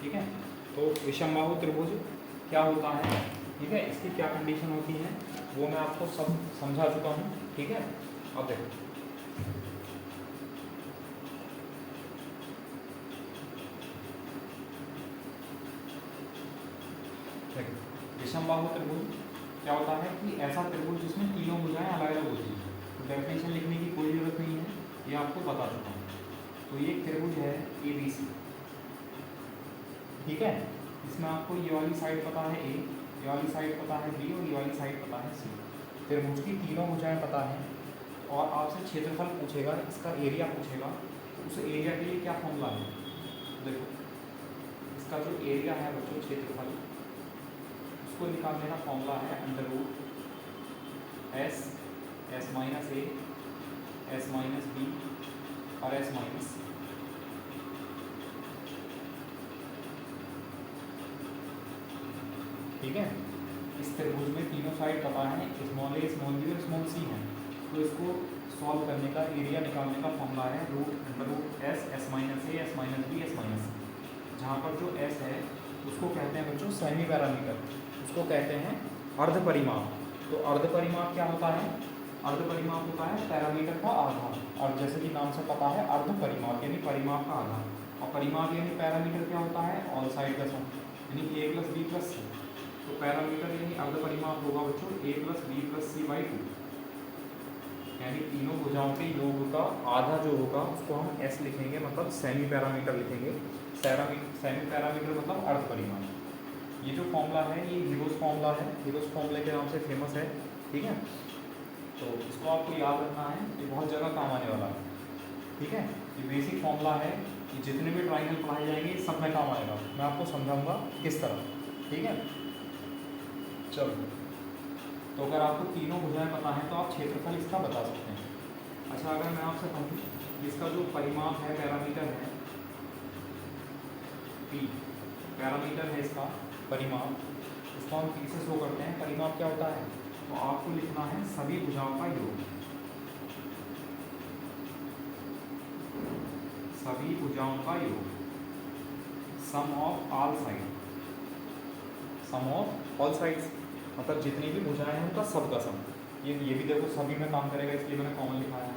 ठीक है। तो विषम बाहु त्रिभुज क्या होता है, ठीक है, इसकी क्या कंडीशन होती है वो मैं आपको सब समझा चुका हूँ, ठीक है। अब देखो, विषम बाहु त्रिभुज क्या होता है कि ऐसा त्रिभुज जिसमें तीनों भुजाएं अलग अलग होती हैं। तो डेफिनेशन लिखने की कोई ज़रूरत नहीं है, ये आपको बता चुका हूँ। तो ये त्रिभुज है ABC, ठीक है। इसमें आपको ये वाली साइड पता है A, ये वाली साइड पता है B और ये वाली साइड पता है C। त्रिभुज की तीनों भुजाएं पता है और आपसे क्षेत्रफल पूछेगा, इसका एरिया पूछेगा, तो उस एरिया के लिए क्या फॉर्मूला है? देखो, इसका जो एरिया है बच्चों, क्षेत्रफल, उसको निकालने का फॉर्मूला है under root S, S minus A, S minus B और S माइनस C। ठीक है। इस त्रिभुज में तीनों साइड पता है, स्मॉल a, स्मॉल b और स्मॉल c है। तो इसको सॉल्व करने का, एरिया निकालने का फॉर्मूला है root under root S, S minus A, S minus B, S minus C। जहाँ पर जो S है उसको कहते हैं बच्चों सेमी पैरामीटर, उसको कहते हैं अर्ध परिमाप। तो अर्ध परिमाप क्या होता है? अर्ध परिमाप होता है पैरामीटर का आधा, और जैसे कि नाम से पता है अर्ध परिमाप यानी परिमाप का आधा। और परिमाप यानी पैरामीटर क्या होता है? ऑल साइड का सम, यानी A plus B plus C। तो पैरामीटर यानी अर्ध परिमाप होगा बच्चों A plus B plus C by 2, यानी तीनों भुजाओं के योग का आधा जो होगा उसको हम S लिखेंगे, मतलब सेमी पैरामीटर लिखेंगे। सेमी पैरामीटर मतलब अर्ध परिमाप। ये जो फॉर्मूला है ये हीरोज फॉर्मूला है, हीरोज फॉर्मूले के नाम से फेमस है, ठीक है। तो इसको आपको याद रखना है, ये बहुत जगह काम आने वाला है, ठीक है। ये बेसिक फॉर्मूला है, ये जितने भी ट्राइंगल पढ़ाए जाएंगे सब में काम आएगा। मैं आपको समझाऊंगा किस तरह, ठीक है। चलो, तो अगर आपको तीनों भुजाएं पता है तो आप क्षेत्रफल इसका बता सकते हैं। अच्छा, अगर मैं आपसे कहूँ इसका जो परिमाप है, पैरामीटर है P, पैरामीटर है इसका परिमाप, उसको हम P से शो करते हैं। परिमाप क्या होता है? तो आपको लिखना है सभी भुजाओं का योग, सभी भुजाओं का योग, sum of all side, sum of all sides मतलब जितनी भी भुजाएं हैं उनका सब का सम। ये भी देखो सभी में काम करेगा, इसलिए मैंने कॉमन लिखा है।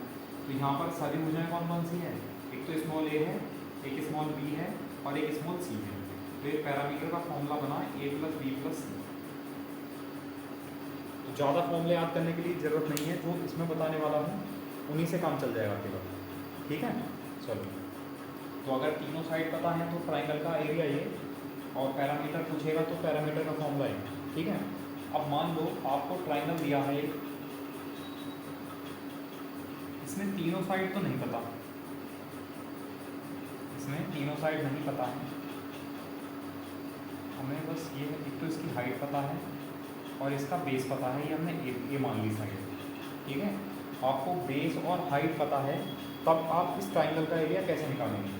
तो यहाँ पर सभी भुजाएं कौन कौन सी हैं? एक तो स्मॉल a है, एक स्मॉल b है और एक स्मॉल c है। तो ये पैरामीटर का फॉर्मूला बना a plus b plus c। तो ज़्यादा फॉर्मूले याद करने की जरूरत नहीं है, जो इसमें बताने वाला हूँ उन्हीं से काम चल जाएगा केवल, ठीक है। चलो, तो अगर तीनों साइड पता है तो ट्राइंगल का एरिया ये, और पैरामीटर पूछेगा तो पैरामीटर का फॉर्मूला ये, ठीक है। अब मान लो आपको ट्राइंगल दिया है, इसमें तीनों साइड तो नहीं पता, इसमें तीनों साइड नहीं पता है हमें, बस ये एक तो इसकी हाइट पता है और इसका बेस पता है, ये हमने ये मान ली साइड, ठीक है। आपको बेस और हाइट पता है, तब आप इस ट्राइंगल का एरिया कैसे निकालेंगे?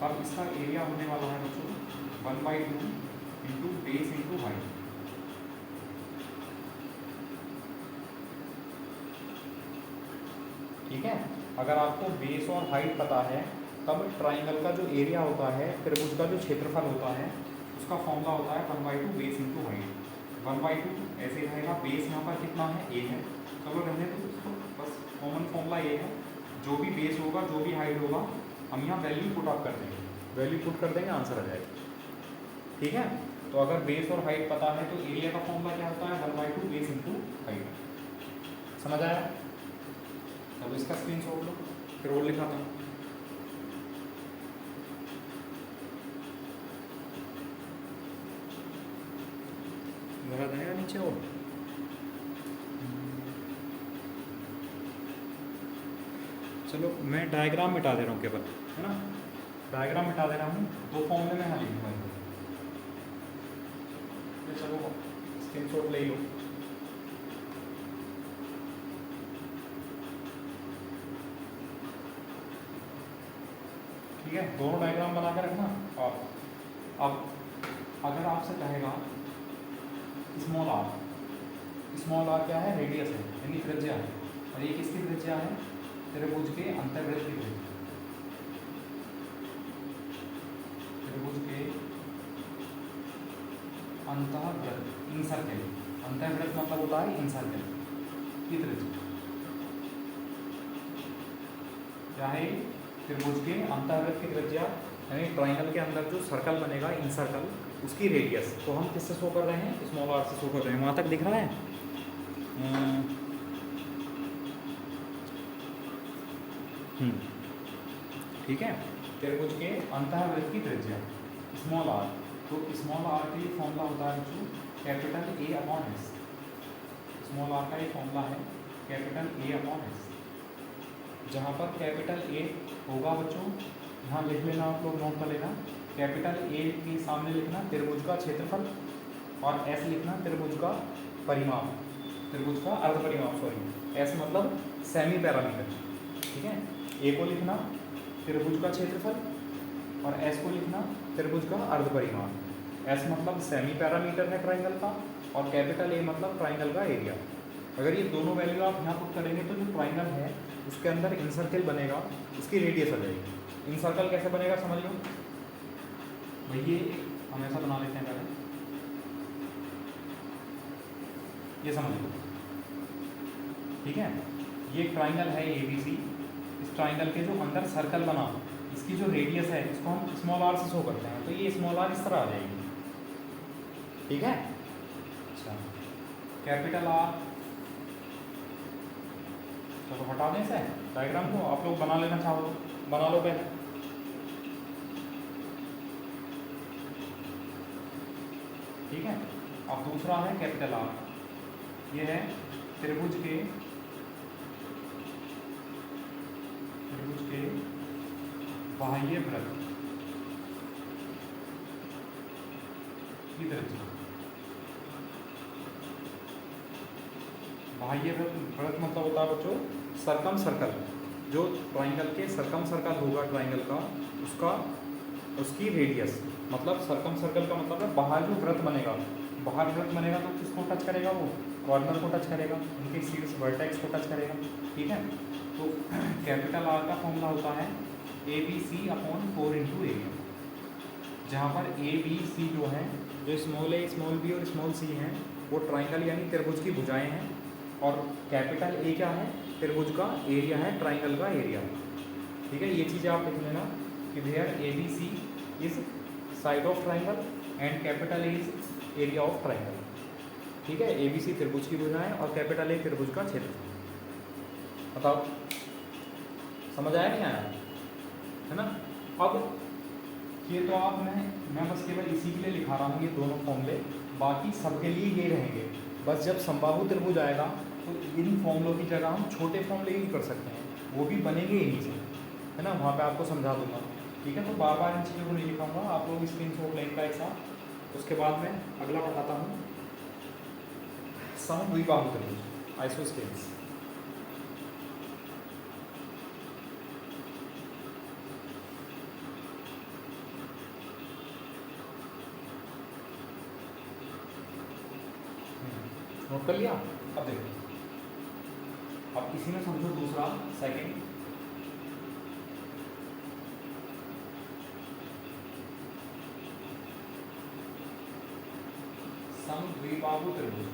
अब इसका एरिया होने वाला है बच्चों 1/2 इंटू बेस इंटू हाइट। ठीक है। अगर आपको बेस और हाइट पता है तब ट्राइंगल का जो एरिया होता है, त्रिभुज का जो क्षेत्रफल होता है, उसका फॉर्मूला होता है 1/2 बेस इंटू हाइट। 1/2 ऐसे रहेगा, बेस यहाँ पर कितना है? a है। चलो रहने तो इसको, बस कॉमन फॉर्मूला ये है, जो भी बेस होगा जो भी हाइट होगा हम यहाँ वैल्यू पुट अप कर देंगे, वैल्यू पुट कर देंगे, आंसर आ जाएगा। ठीक है, तो अगर बेस और हाइट पता है तो एरिया का फॉर्मूला क्या होता है, 1/2 बेस इंटू हाइट। समझ आया? अब इसका स्क्रीनशॉट लो, फिर और लिखाता हूँ। जरा देगा नीचे और चलो मैं डायग्राम मिटा दे रहा हूँ केवल, है ना, डायग्राम मिटा दे रहा हूँ, 2 फॉर्मूले में यहाँ लिखूंगा इनको। चलो स्क्रीनशॉट ले लो। ठीक है, दोनों डायग्राम बना कर रखना। और अब अगर आपसे कहेगा स्मॉल आर क्या है, रेडियस है यानी त्रिज्या है, और ये किसकी त्रिज्या है, त्रिभुज के अंतर्वृत्त की त्रिज्या, त्रिभुज के अंतर्वृत्त इन सर्कल, अंतर्वृत्त मतलब होता है इन सर्कल की त्रिज्या, चाहे त्रिभुज के अंतर्वृत्त की त्रिज्या यानी ट्राइंगल के अंदर जो सर्कल बनेगा इन सर्कल उसकी रेडियस, तो हम किससे शो कर रहे हैं, स्मॉल आर से शो कर रहे हैं। वहाँ तक दिख रहा है? ठीक है, त्रिभुज के अंतर्वृत्त की त्रिज्या स्मॉल आर, तो स्मॉल आर के लिए फॉर्मूला होता है बच्चों capital A upon S. Small r का एक फॉर्मूला है कैपिटल ए अपॉन एस, जहाँ पर कैपिटल ए होगा बच्चों, यहाँ लिख लेना आप लोग, नोट कर लेना, कैपिटल ए के सामने लिखना त्रिभुज का क्षेत्रफल, और एस लिखना त्रिभुज का परिमाप, त्रिभुज का अर्ध परिमाप, सॉरी एस मतलब सेमी पैरामीटर। ठीक है, ए को लिखना त्रिभुज का क्षेत्रफल और एस को लिखना त्रिभुज का अर्ध परिमाप। एस मतलब सेमी पैरामीटर है ट्राइंगल का, और कैपिटल ए मतलब ट्राइंगल का एरिया। अगर ये दोनों वैल्यू आप यहाँ पुट करेंगे तो जो ट्राइंगल है उसके अंदर इन सर्कल बनेगा, उसकी रेडियस आ जाएगी। इन सर्कल कैसे बनेगा समझ लो भाई, ये हमेशा बना लेते हैं पहले, ये समझ लो। ठीक है, ये ट्राइंगल है ABC, इस ट्राइंगल के जो अंदर सर्कल बना इसकी जो रेडियस है इसको हम स्मॉल आर से शो करते हैं, तो ये स्मॉल आर इस तरह आ जाएगी। ठीक है, अच्छा कैपिटल आर, चलो हटा दें इसे डायग्राम को, आप लोग बना लेना चाहो तो बना लो पहले। ठीक है, अब दूसरा है कैपिटल आर, ये है त्रिभुज के बाह्य वृत्त की त्रिज्या। बाह्य वृत्त मतलब होता है बच्चों सरकम सर्कल, जो ट्राइंगल के सरकम सर्कल होगा ट्राइंगल का, उसकी रेडियस, मतलब सरकम सर्कल का मतलब है बाहर जो वृत्त बनेगा, बाहर वृत्त बनेगा तो किसको टच करेगा, वो कॉर्नर को टच करेगा, उनके शीर्ष वर्टेक्स को टच करेगा। ठीक है, तो कैपिटल आर का फॉर्मूला होता है ABC अपॉन 4 इंटू एरिया, जहाँ पर ABC जो है, जो स्मॉल ए स्मॉल बी और स्मॉल सी हैं वो ट्राइंगल यानी त्रिभुज की भुजाएं हैं, और कैपिटल ए क्या है, त्रिभुज का एरिया है, ट्राइंगल का एरिया। ठीक है, ये चीज़ें आप लिख लेना कि where ABC is side of triangle and capital A is area of triangle. ठीक है, ABC त्रिभुज की भुजाएं और कैपिटल ए त्रिभुज का क्षेत्र। बताओ समझ आया नहीं आया, है ना? अब ये तो आप मैं बस केवल इसी के लिए लिखा रहा हूँ ये दोनों फॉर्मूले, बाकी सबके लिए ये रहेंगे। बस जब समबाहु त्रिभुज आएगा तो इन फॉर्मूलों की जगह हम छोटे फॉर्मूले यूज कर सकते हैं, वो भी बनेंगे इन्हीं से, है ना, वहाँ पे आपको समझा दूंगा। ठीक है, तो बार बार इन चीज़ों को नहीं लिखाऊंगा, आप लोग स्क्रीनशॉट लेंगे एक साथ। उसके बाद में अगला बताता हूँ समद्विबाहु त्रिभुज, आइसोस्केल्स। नोट कर लिया? अब देखो, अब इसी में समझो दूसरा सेकंड, समद्विबाहु त्रिभुज,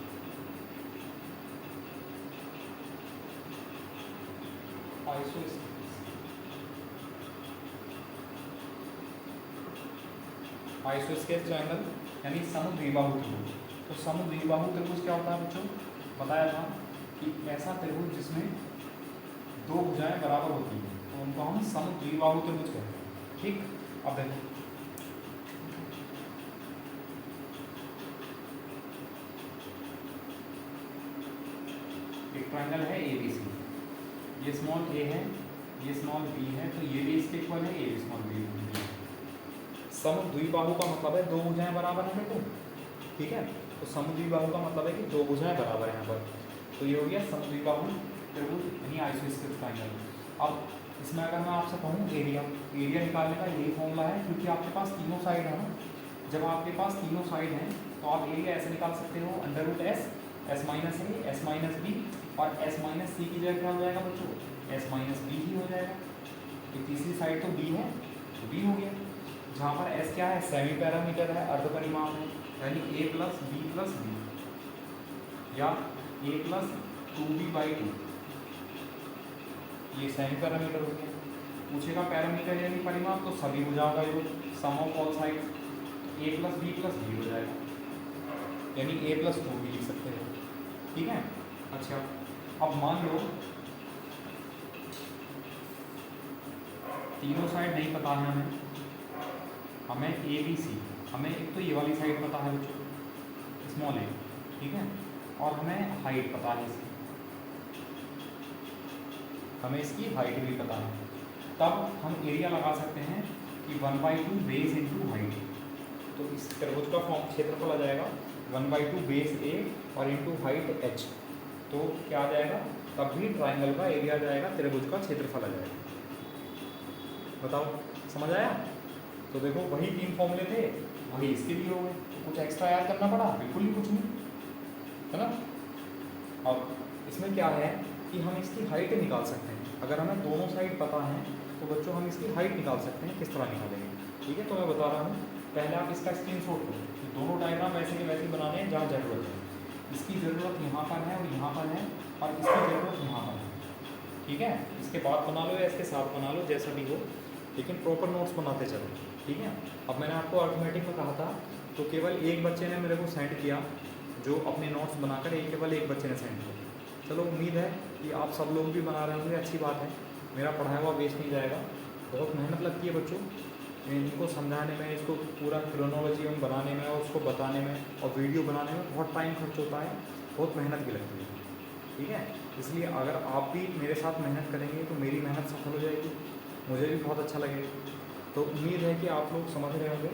आइसोस्केल्स। आइसोस्केल ट्रायंगल यानी समद्विबाहु त्रिभुज। तो समद्विबाहु त्रिभुज क्या होता है बच्चों, बताया था कि ऐसा त्रिभुज जिसमें दो भुजाएं बराबर होती हैं तो उनको हम समद्विबाहु त्रिभुज कहते हैं। ठीक, अब देखो एक ट्रायंगल है ABC, ये स्मॉल a है, ये स्मॉल b है, तो ये भी इसके इक्वल है, ये भी स्मॉल b है। समद्विबाहु का मतलब है दो भुजाएं बराबर हैं बेटो, ठीक है। तो समद्विबाहु का मतलब है कि दो भुजाएं बराबर हैं यहाँ पर। तो ये हो गया समद्विबाहु त्रिभुज यानी आइसोस्केल ट्रायंगल। अब इसमें अगर मैं आपसे कहूँ एरिया निकालने का यही फॉर्मूला है, क्योंकि आपके पास तीनों साइड है ना। जब आपके पास तीनों साइड हैं तो आप एरिया ऐसे निकाल सकते हो, √s minus a s minus b, और s माइनस c की जगह क्या हो जाएगा बच्चों, s माइनस b ही हो जाएगा। तो तीसरी साइड तो b है तो b हो गया, जहाँ पर s क्या है, सेमी पैरामीटर है, अर्ध परिमाप है, यानी a plus b plus b या a प्लस 2b/2, ये सेमी पैरामीटर हो गया। पूछेगा पैरामीटर यानी परिमाप, तो सभी भुजाओं का योग, sum of all side, a plus b plus b हो जाएगा, यानी a प्लस 2 भी लिख सकते हो, ठीक है। अच्छा, अब मान लो तीनों साइड नहीं पता है हमें ABC, हमें एक तो ये वाली साइड पता है बच्चों स्मॉल a, ठीक है, और हमें हाइट पता है इसकी, हमें इसकी हाइट भी पता है। तब हम एरिया लगा सकते हैं कि 1/2 बेस इंटू हाइट। तो इस त्रिभुज का फॉर्म क्षेत्रफल आ जाएगा 1/2 बेस a और इंटू हाइट h। तो क्या आ जाएगा, तब भी ट्राइंगल का एरिया आ जाएगा, त्रिभुज का क्षेत्रफल आ जाएगा। बताओ समझ आया। तो देखो वही तीन फॉर्मूले थे, वही इसके लिए हो गए, तो कुछ एक्स्ट्रा याद करना पड़ा, बिल्कुल ही कुछ नहीं, है ना। अब इसमें क्या है कि हम इसकी हाइट निकाल सकते हैं। अगर हमें दोनों साइड पता है तो बच्चों हम इसकी हाइट निकाल सकते हैं। किस तरह निकालेंगे, ठीक है। तो मैं बता रहा हूँ, पहले आप इसका स्क्रीनशॉट लो। दोनों डायग्राम वैसे के वैसे बनाने हैं जहाँ ज़रूरत है। इसकी ज़रूरत यहाँ पर है और यहाँ पर है, और इसकी ज़रूरत यहाँ पर है, ठीक है। इसके बाद बना लो या इसके साथ बना लो, जैसा भी हो, लेकिन प्रॉपर नोट्स बनाते चलो, ठीक है। अब मैंने आपको अर्थमेटिक में कहा था, तो केवल एक बच्चे ने मेरे को सेंड किया, जो अपने नोट्स बनाकर केवल एक बच्चे ने सेंड किया। चलो उम्मीद है कि आप सब लोग भी बना रहे होंगे, अच्छी बात है, मेरा पढ़ाया हुआ वेस्ट नहीं जाएगा। बहुत मेहनत लगती है बच्चों इनको समझाने में, इसको पूरा क्रोनोलॉजी में बनाने में और उसको बताने में और वीडियो बनाने में बहुत टाइम खर्च होता है, बहुत मेहनत भी लगती है, ठीक है। इसलिए अगर आप भी मेरे साथ मेहनत करेंगे तो मेरी मेहनत सफल हो जाएगी, मुझे भी बहुत अच्छा लगेगा। तो उम्मीद है कि आप लोग समझ रहे होंगे।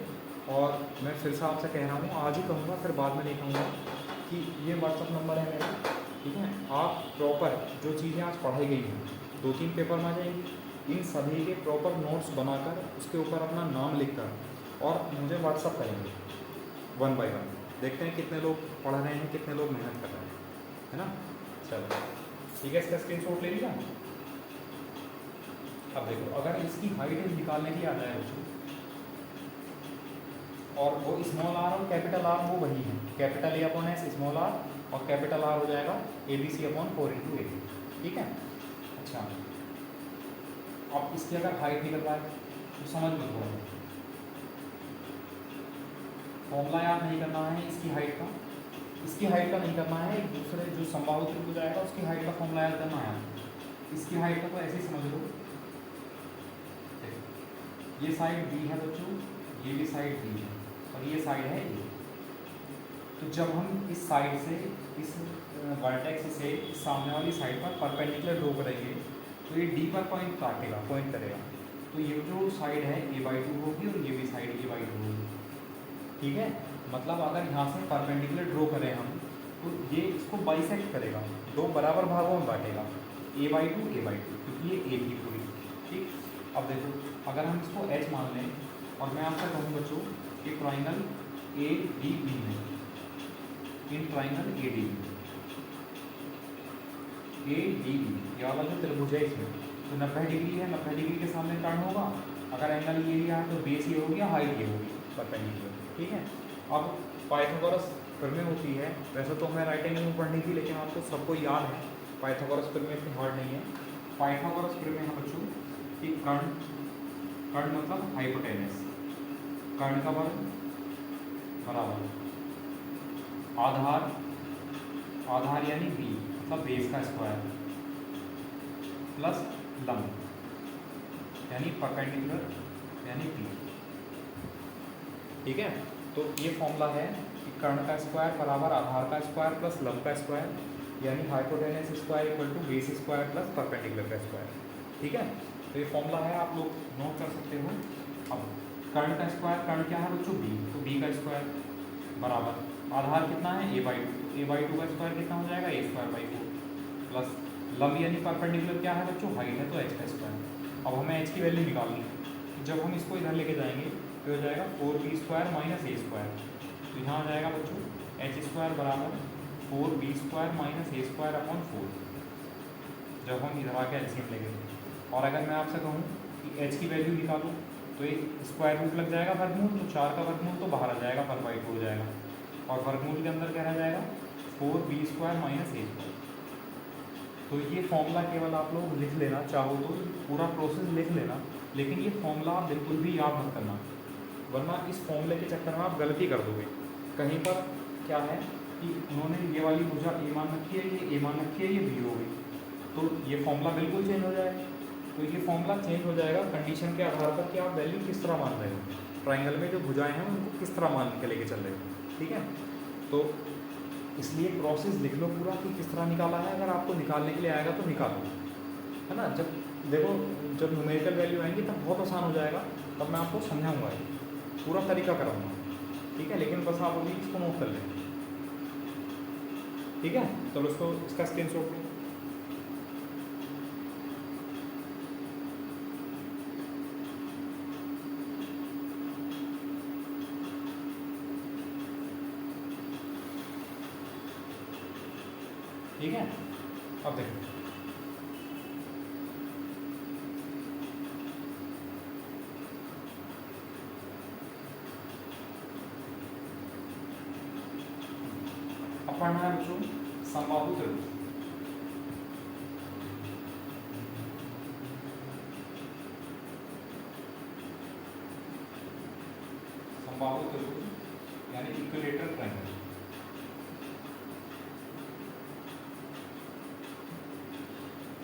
और मैं फिर से आपसे कह रहा हूँ, आज ही कहूँगा फिर बाद में नहीं कहूँगा, कि ये व्हाट्सअप नंबर है मेरा, ठीक है। आप प्रॉपर जो चीज़ें आज पढ़ाई गई हैं 2-3 पेपर में आ जाएंगी, इन सभी के प्रॉपर नोट्स बनाकर उसके ऊपर अपना नाम लिखकर और मुझे व्हाट्सअप करेंगे 1 बाय 1। देखते हैं कितने लोग पढ़ रहे हैं, कितने लोग मेहनत कर रहे हैं, है ना। चलो ठीक है, इसका स्क्रीनशॉट ले लिया। अब देखो, अगर इसकी हाइट निकालने की आ जाए बच्चों, और वो स्मॉल आर और कैपिटल आर वो वही है, capital A upon S small r, और कैपिटल आर हो जाएगा ABC अपॉन 4 × A, ठीक है। अच्छा, अब इसकी अगर हाइट निकल रहा है तो समझ लो थोड़ा, फॉर्मूला याद नहीं करना है इसकी हाइट का, इसकी हाइट का नहीं करना है, एक दूसरे जो समबाहु त्रिभुज आएगा उसकी हाइट का फॉर्मूला याद करना है। इसकी हाइट का तो ऐसे ही समझ लो, ये साइड B है बच्चों, ये भी साइड B है, और ये साइड है A। तो जब हम इस साइड से, इस वर्टेक्स से इस सामने वाली साइड पर परपेंडिकुलर ड्रॉ करेंगे, तो ये D पर पॉइंट काटेगा, पॉइंट करेगा, तो ये जो साइड है A/2 होगी और ये भी साइड A/2 होगी, ठीक है। मतलब अगर यहाँ से परपेंडिकुलर ड्रॉ करें हम, तो ये इसको बाइसेक्ट करेगा, दो बराबर भागों में बांटेगा, A/2 A/2, क्योंकि ये A की पूरी, ठीक। अब देखो, अगर हम इसको H मान लें और मैं आपसे कहूँ बच्चों कि ट्राइंगल ADB में, इन ट्राइंगल ADB ये वाला जो त्रिभुज है इसमें तो 90 डिग्री है, 90 डिग्री के सामने टर्न होगा, अगर एंगल ये लिया है तो बेस ये होगी, हाइट ये होगी परपेंडिकुलर, ठीक है। अब पाइथागोरस प्रमेय होती है, वैसे तो हमें राइट एंगल में पढ़नी थी, लेकिन आपको सबको याद है पाइथागोरस प्रमेय इतनी हार्ड नहीं है। पाइथागोरस प्रमेय है बच्चों कि कर्ण मतलब हाइपोटेनस, कर्ण का वर्ग बराबर आधार, आधार यानी बी मतलब बेस का स्क्वायर प्लस लंब यानी परपेंडिकुलर यानी पी। ठीक है, तो ये फॉर्मूला है कि कर्ण का स्क्वायर बराबर आधार का स्क्वायर प्लस लंब का स्क्वायर यानी hypotenuse square equal to base square plus perpendicular का स्क्वायर। ठीक है, तो ये फॉर्मूला है, आप लोग नोट कर सकते हो। अब कर्ण का स्क्वायर, कर्ण क्या है बच्चों बी, तो बी का स्क्वायर बराबर आधार कितना है a/2, a/2 का स्क्वायर कितना हो जाएगा a²/4 प्लस लंब यानी परपेंडिकुलर क्या है बच्चों हाइट है तो h का स्क्वायर। अब हमें h की वैल्यू निकालनी है, जब हम इसको इधर लेके जाएंगे तो हो जाएगा 4b² माइनस a²। तो यहाँ आ जाएगा बच्चों h² बराबर 4b² माइनस a²/4 जब हम इधर आके एलसीएम लेंगे। और अगर मैं आपसे कहूँ कि h की वैल्यू निकालो तो एक स्क्वायर रूट लग जाएगा वर्गमूल, तो 4 का वर्गमूल तो बाहर आ जाएगा, 1/2 हो जाएगा और वर्गमूल के अंदर क्या रह जाएगा 4b² माइनस a²। तो ये फॉर्मूला केवल आप लोग लिख लेना, चाहो तो पूरा प्रोसेस लिख लेना, लेकिन ये फॉर्मूला आप बिल्कुल भी याद मत करना, वरना इस फॉर्मूले के चक्कर में आप गलती कर दोगे। कहीं पर क्या है कि उन्होंने ये वाली भुजा ए मान रखी है, ये ए मान रखी है, ये बी हो गई, तो ये फॉर्मूला बिल्कुल चेंज हो जाएगा। तो ये फॉर्मूला चेंज हो जाएगा कंडीशन के आधार पर कि आप वैल्यू किस तरह मान रहे हो, ट्राइंगल में जो भुजाएं हैं उनको किस तरह मान के लेके चल रहे हो। ठीक है, तो इसलिए प्रोसेस लिख लो पूरा कि किस तरह निकाला है, अगर आपको निकालने के लिए आएगा तो निकालो, है ना। जब देखो जब न्यूमेरिकल वैल्यू आएंगी तब बहुत आसान हो जाएगा, तब मैं आपको समझाऊंगा, पूरा तरीका कराऊंगा। ठीक है, लेकिन बस आप अभी इसको नोट कर लें। ठीक है, चलो इसको इसका स्क्रीनशॉट लो। ठीक है, अब देखो अब पढ़ना है बच्चों समबाहु त्रिभुज। समबाहु त्रिभुज यानी इक्विलेटरल ट्रायंगल।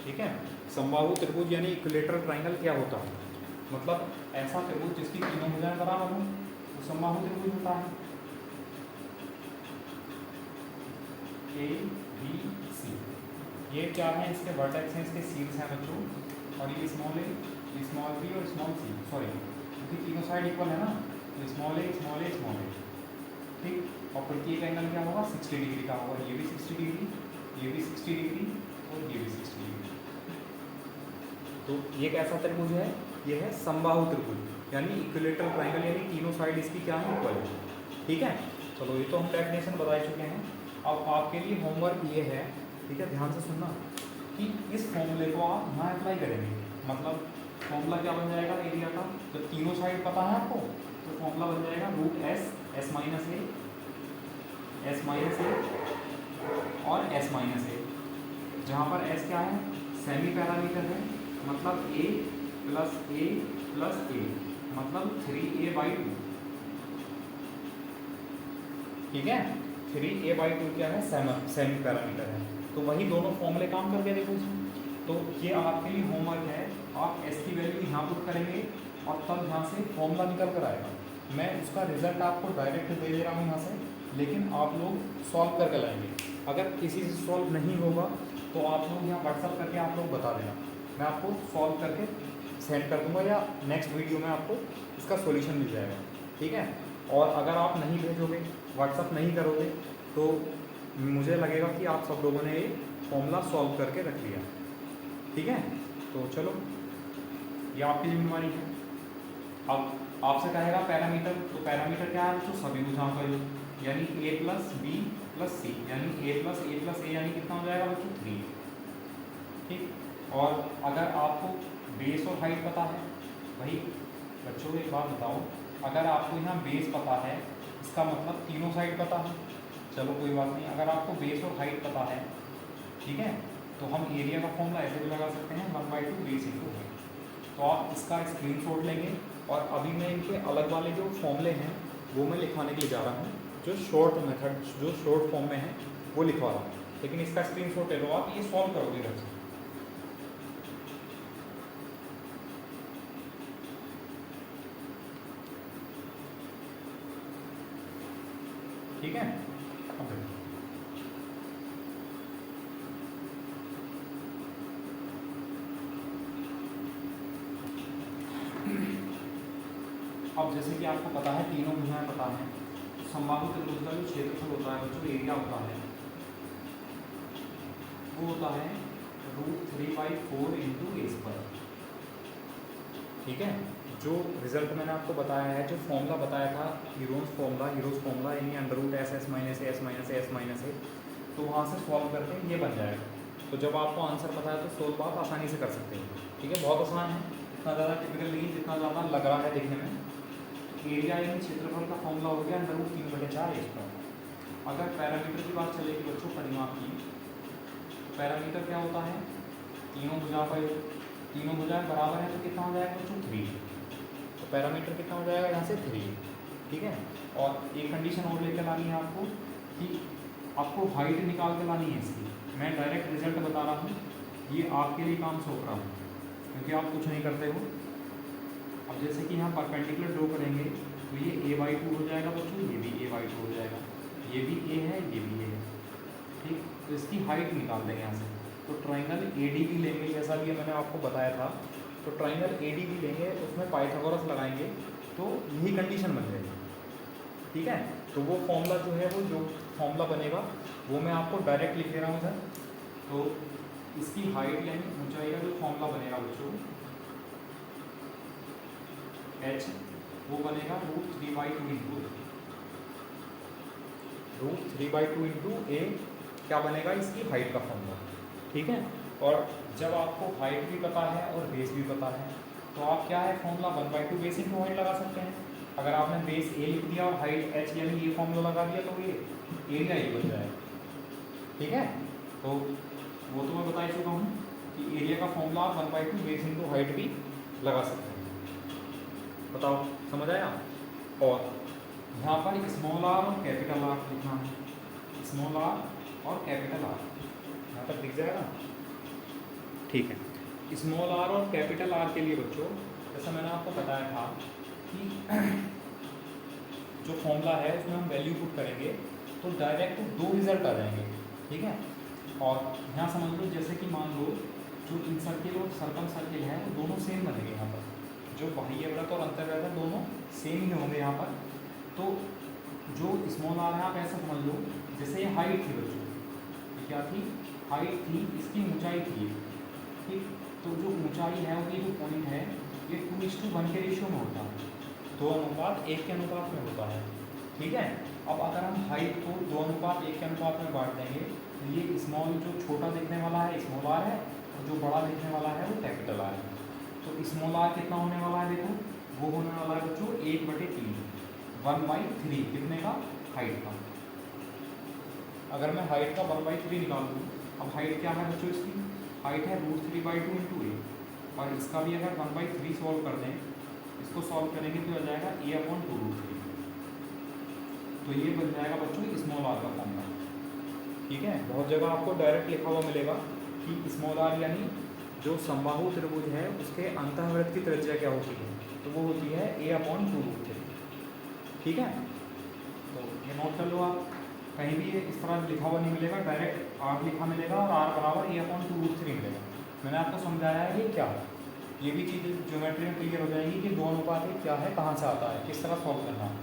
ठीक है, समबाहु त्रिभुज यानी इक्विलेटरल ट्रायंगल क्या होता है, मतलब ऐसा त्रिभुज जिसकी तीनों भुजाएं बराबर हों तो समबाहु त्रिभुज होता है। ए बी सी ये क्या है, इसके वर्टेक्स हैं, इसके सीड्स हैं बच्चों, और ये स्मॉल ए, स्मॉल बी और स्मॉल सी, सॉरी क्योंकि तीनों साइड इक्वल है ना, तो स्मॉल ए स्मॉल ए स्मॉल ए। ठीक, और प्रत्येक एंगल क्या होगा 60 डिग्री का होगा, ये भी 60 डिग्री, ये भी 60 डिग्री और ये भी 60 डिग्री। तो ये कैसा त्रिभुज है, ये है समबाहु त्रिभुज यानी इक्विलेटरल ट्रायंगल, यानी तीनों साइड इसकी क्या है इक्वल है। ठीक है, चलो ये तो हम डेफिनेशन बता चुके हैं। अब आपके लिए होमवर्क ये है, ठीक है ध्यान से सुनना, कि इस फॉर्मूले को आप यहाँ अप्लाई करेंगे। मतलब फॉर्मूला क्या बन जाएगा एरिया का, जब तीनों साइड पता है आपको तो फॉर्मूला बन जाएगा √s माइनस ए और s-a, जहाँ पर s क्या है सेमी पैरामीटर है, मतलब a plus a plus a मतलब 3a/2। ठीक है, 3a/2 क्या है सेमी पैरामीटर है, तो वही दोनों फॉर्मूले काम करके देखो इसमें। तो ये आपके लिए होमवर्क है, आप s की वैल्यू यहाँ पुट करेंगे और तब यहाँ से फॉर्मूला निकल कर आएगा। मैं उसका रिजल्ट आपको डायरेक्ट दे दे रहा हूँ यहाँ से, लेकिन आप लोग सॉल्व करके लाएंगे। अगर किसी से सॉल्व नहीं होगा तो आप लोग यहाँ व्हाट्सअप करके आप लोग बता देना, मैं आपको सॉल्व करके सेंड कर दूँगा, या नेक्स्ट वीडियो में आपको इसका सॉल्यूशन मिल जाएगा। ठीक है, और अगर आप नहीं भेजोगे, व्हाट्सअप नहीं करोगे, तो मुझे लगेगा कि आप सब लोगों ने ये फॉर्मूला सॉल्व करके रख लिया। ठीक है, तो चलो ये आपकी जिम्मेवारी है। अब आपसे कहेगा पैरामीटर, तो पैरामीटर क्या है तो सभी भुजाओं का योग, यानी a प्लस बी प्लस सी, यानी a प्लस a यानी कितना हो जाएगा बच्चों 3। ठीक, और अगर आपको बेस और हाइट पता है, वही बच्चों एक बात बताओ, अगर आपको यहाँ बेस पता है इसका मतलब तीनों साइड पता है, चलो कोई बात नहीं, अगर आपको बेस और हाइट पता है, ठीक है, तो हम एरिया का फॉर्मूला ऐसे भी लगा सकते हैं 1/2 बेस इंटू हाइट। तो आप इसका स्क्रीनशॉट लेंगे और अभी मैं इनके अलग वाले जो फॉर्मूले हैं वो मैं लिखवाने के लिए जा रहा हूँ, जो शॉर्ट मेथड जो शॉर्ट फॉर्म में है वो लिखवा रहा हूँ। लेकिन इसका स्क्रीनशॉट ले लो आप, ये सॉल्व करोगे घर से। ठीक है, अब जैसे कि आपको पता है तीनों भुजाएं पता है, समबाहु त्रिभुज का जो क्षेत्रफल होता है, जो एरिया होता है वो होता है √3/4 इंटू ए स्क्वायर। ठीक है, जो रिजल्ट मैंने आपको बताया है, जो फॉर्मूला बताया था हीरोज फॉर्मूला यानी √SS - S - S - A, तो वहाँ से सॉल्व करके ये बन जाएगा। तो जब आपको आंसर पता है तो सोल्व आप आसानी से कर सकते हो। ठीक है, बहुत आसान है, इतना ज़्यादा टिपिकल नहीं, जितना ज़्यादा लग रहा है देखने में। एरिया यानी क्षेत्रफल का फॉर्मूला हो गया √3/4 ए स्क्वायर। अगर पैरामीटर की बात चलेगी बच्चों, परिमाप की, तो पैरामीटर क्या होता है, तीनों भुजाएं बराबर है तो कितना हो जाएगा बच्चों 3। तो पैरामीटर कितना हो जाएगा यहाँ से 3। ठीक है, और एक कंडीशन और लेकर लानी है आपको कि आपको हाइट निकाल के लानी है इसकी। मैं डायरेक्ट रिजल्ट बता रहा हूँ, ये आपके लिए काम सौंप रहा हूँ क्योंकि आप कुछ नहीं करते हो। अब जैसे कि यहाँ परपेंडिकुलर ड्रॉ करेंगे तो ये a/2 हो जाएगा बच्चों, ये भी a/2 हो जाएगा, ये भी a है, ये भी a है। ठीक, तो इसकी हाइट निकाल देंगे यहाँ से। तो ट्राइंगल ADB लेंगे, जैसा कि मैंने आपको बताया था। तो ट्राइंगल ADB लेंगे, उसमें पाइथागोरस लगाएंगे तो यही कंडीशन बन जाएगी। ठीक है, तो वो फॉर्मूला जो है, वो जो फॉर्मूला बनेगा वो मैं आपको डायरेक्ट लिख दे रहा हूँ सर। तो इसकी हाइट यानी ऊंचाई का जो फॉर्मूला बनेगा बच्चों h, वो बनेगा √3/2 इंटू a, क्या बनेगा इसकी हाइट का फॉर्मूला। ठीक है, और जब आपको हाइट भी पता है और बेस भी पता है तो आप क्या है फॉर्मूला 1/2 बेस इंटू हाइट लगा सकते हैं। अगर आपने बेस a लिख दिया और हाइट h यानी ये फॉर्मूला लगा दिया तो ये एरिया ही बन जाएगा। ठीक है, तो वो तो मैं बता ही चुका हूँ कि एरिया का फॉर्मूला आप 1/2 बेस इंटू हाइट भी लगा सकते हैं। बताओ, समझ आया। और यहाँ पर स्मॉल r और कैपिटल R लिखना है, स्मॉल r और कैपिटल R यहाँ पर दिख जाएगा। ठीक है, स्मॉल r और कैपिटल R के लिए बच्चों, जैसा मैंने आपको बताया था कि जो फॉर्मूला है उसमें हम वैल्यू पुट करेंगे तो डायरेक्ट 2 रिजल्ट आ जाएंगे। ठीक है, और यहाँ समझ लो जैसे कि मान लो जो इन सर्किल और सर्कम सर्किल है वो दोनों सेम बनेंगे। यहाँ पर जो बाह्य व्रत और अंतर्व्रत है दोनों सेम ही होंगे यहाँ पर। तो जो स्मॉल r है आप ऐसा समझ लो जैसे ये हाइट थी बच्चों, ये क्या थी, हाइट थी, इसकी ऊंचाई थी। ठीक, तो जो ऊंचाई है और ये जो पॉइंट है ये 2:1 के रेशियो में होता है, 2:1 के अनुपात में होता है। ठीक है, अब अगर हम हाइट को 2:1 के अनुपात में बांट देंगे तो ये स्मॉल जो छोटा दिखने वाला है स्मॉल r है और जो बड़ा दिखने वाला है वो कैपिटल R है। तो स्मॉल r कितना होने वाला है, देखो वो होने वाला है बच्चों 1/3, 1/3 कितने का, हाइट का। अगर मैं हाइट का 1/3 निकाल दूँ, अब हाइट क्या है बच्चों, इसकी हाइट है √3/2 इंटू a, और इसका भी अगर 1/3 सॉल्व कर दें, इसको सॉल्व करेंगे तो आ जाएगा a/2√3। तो ये बन जाएगा बच्चों स्मॉल r का फॉर्मूला। ठीक है, बहुत जगह आपको डायरेक्ट लिखा हुआ मिलेगा कि स्मॉल r यानी जो समबाहु त्रिभुज है उसके अंतःवृत्त की त्रिज्या क्या होती है, तो वो होती है a/2√3। ठीक है, तो ये नोट कर लो आप, कहीं भी इस तरह लिखा हुआ नहीं मिलेगा, डायरेक्ट r लिखा मिलेगा और r बराबर a/2√3 मिलेगा। मैंने आपको समझाया है ये क्या है, ये भी चीज़ ज्योमेट्री में क्लियर हो जाएगी कि 2:1 क्या है, कहाँ से आता है, किस तरह सॉल्व करना है।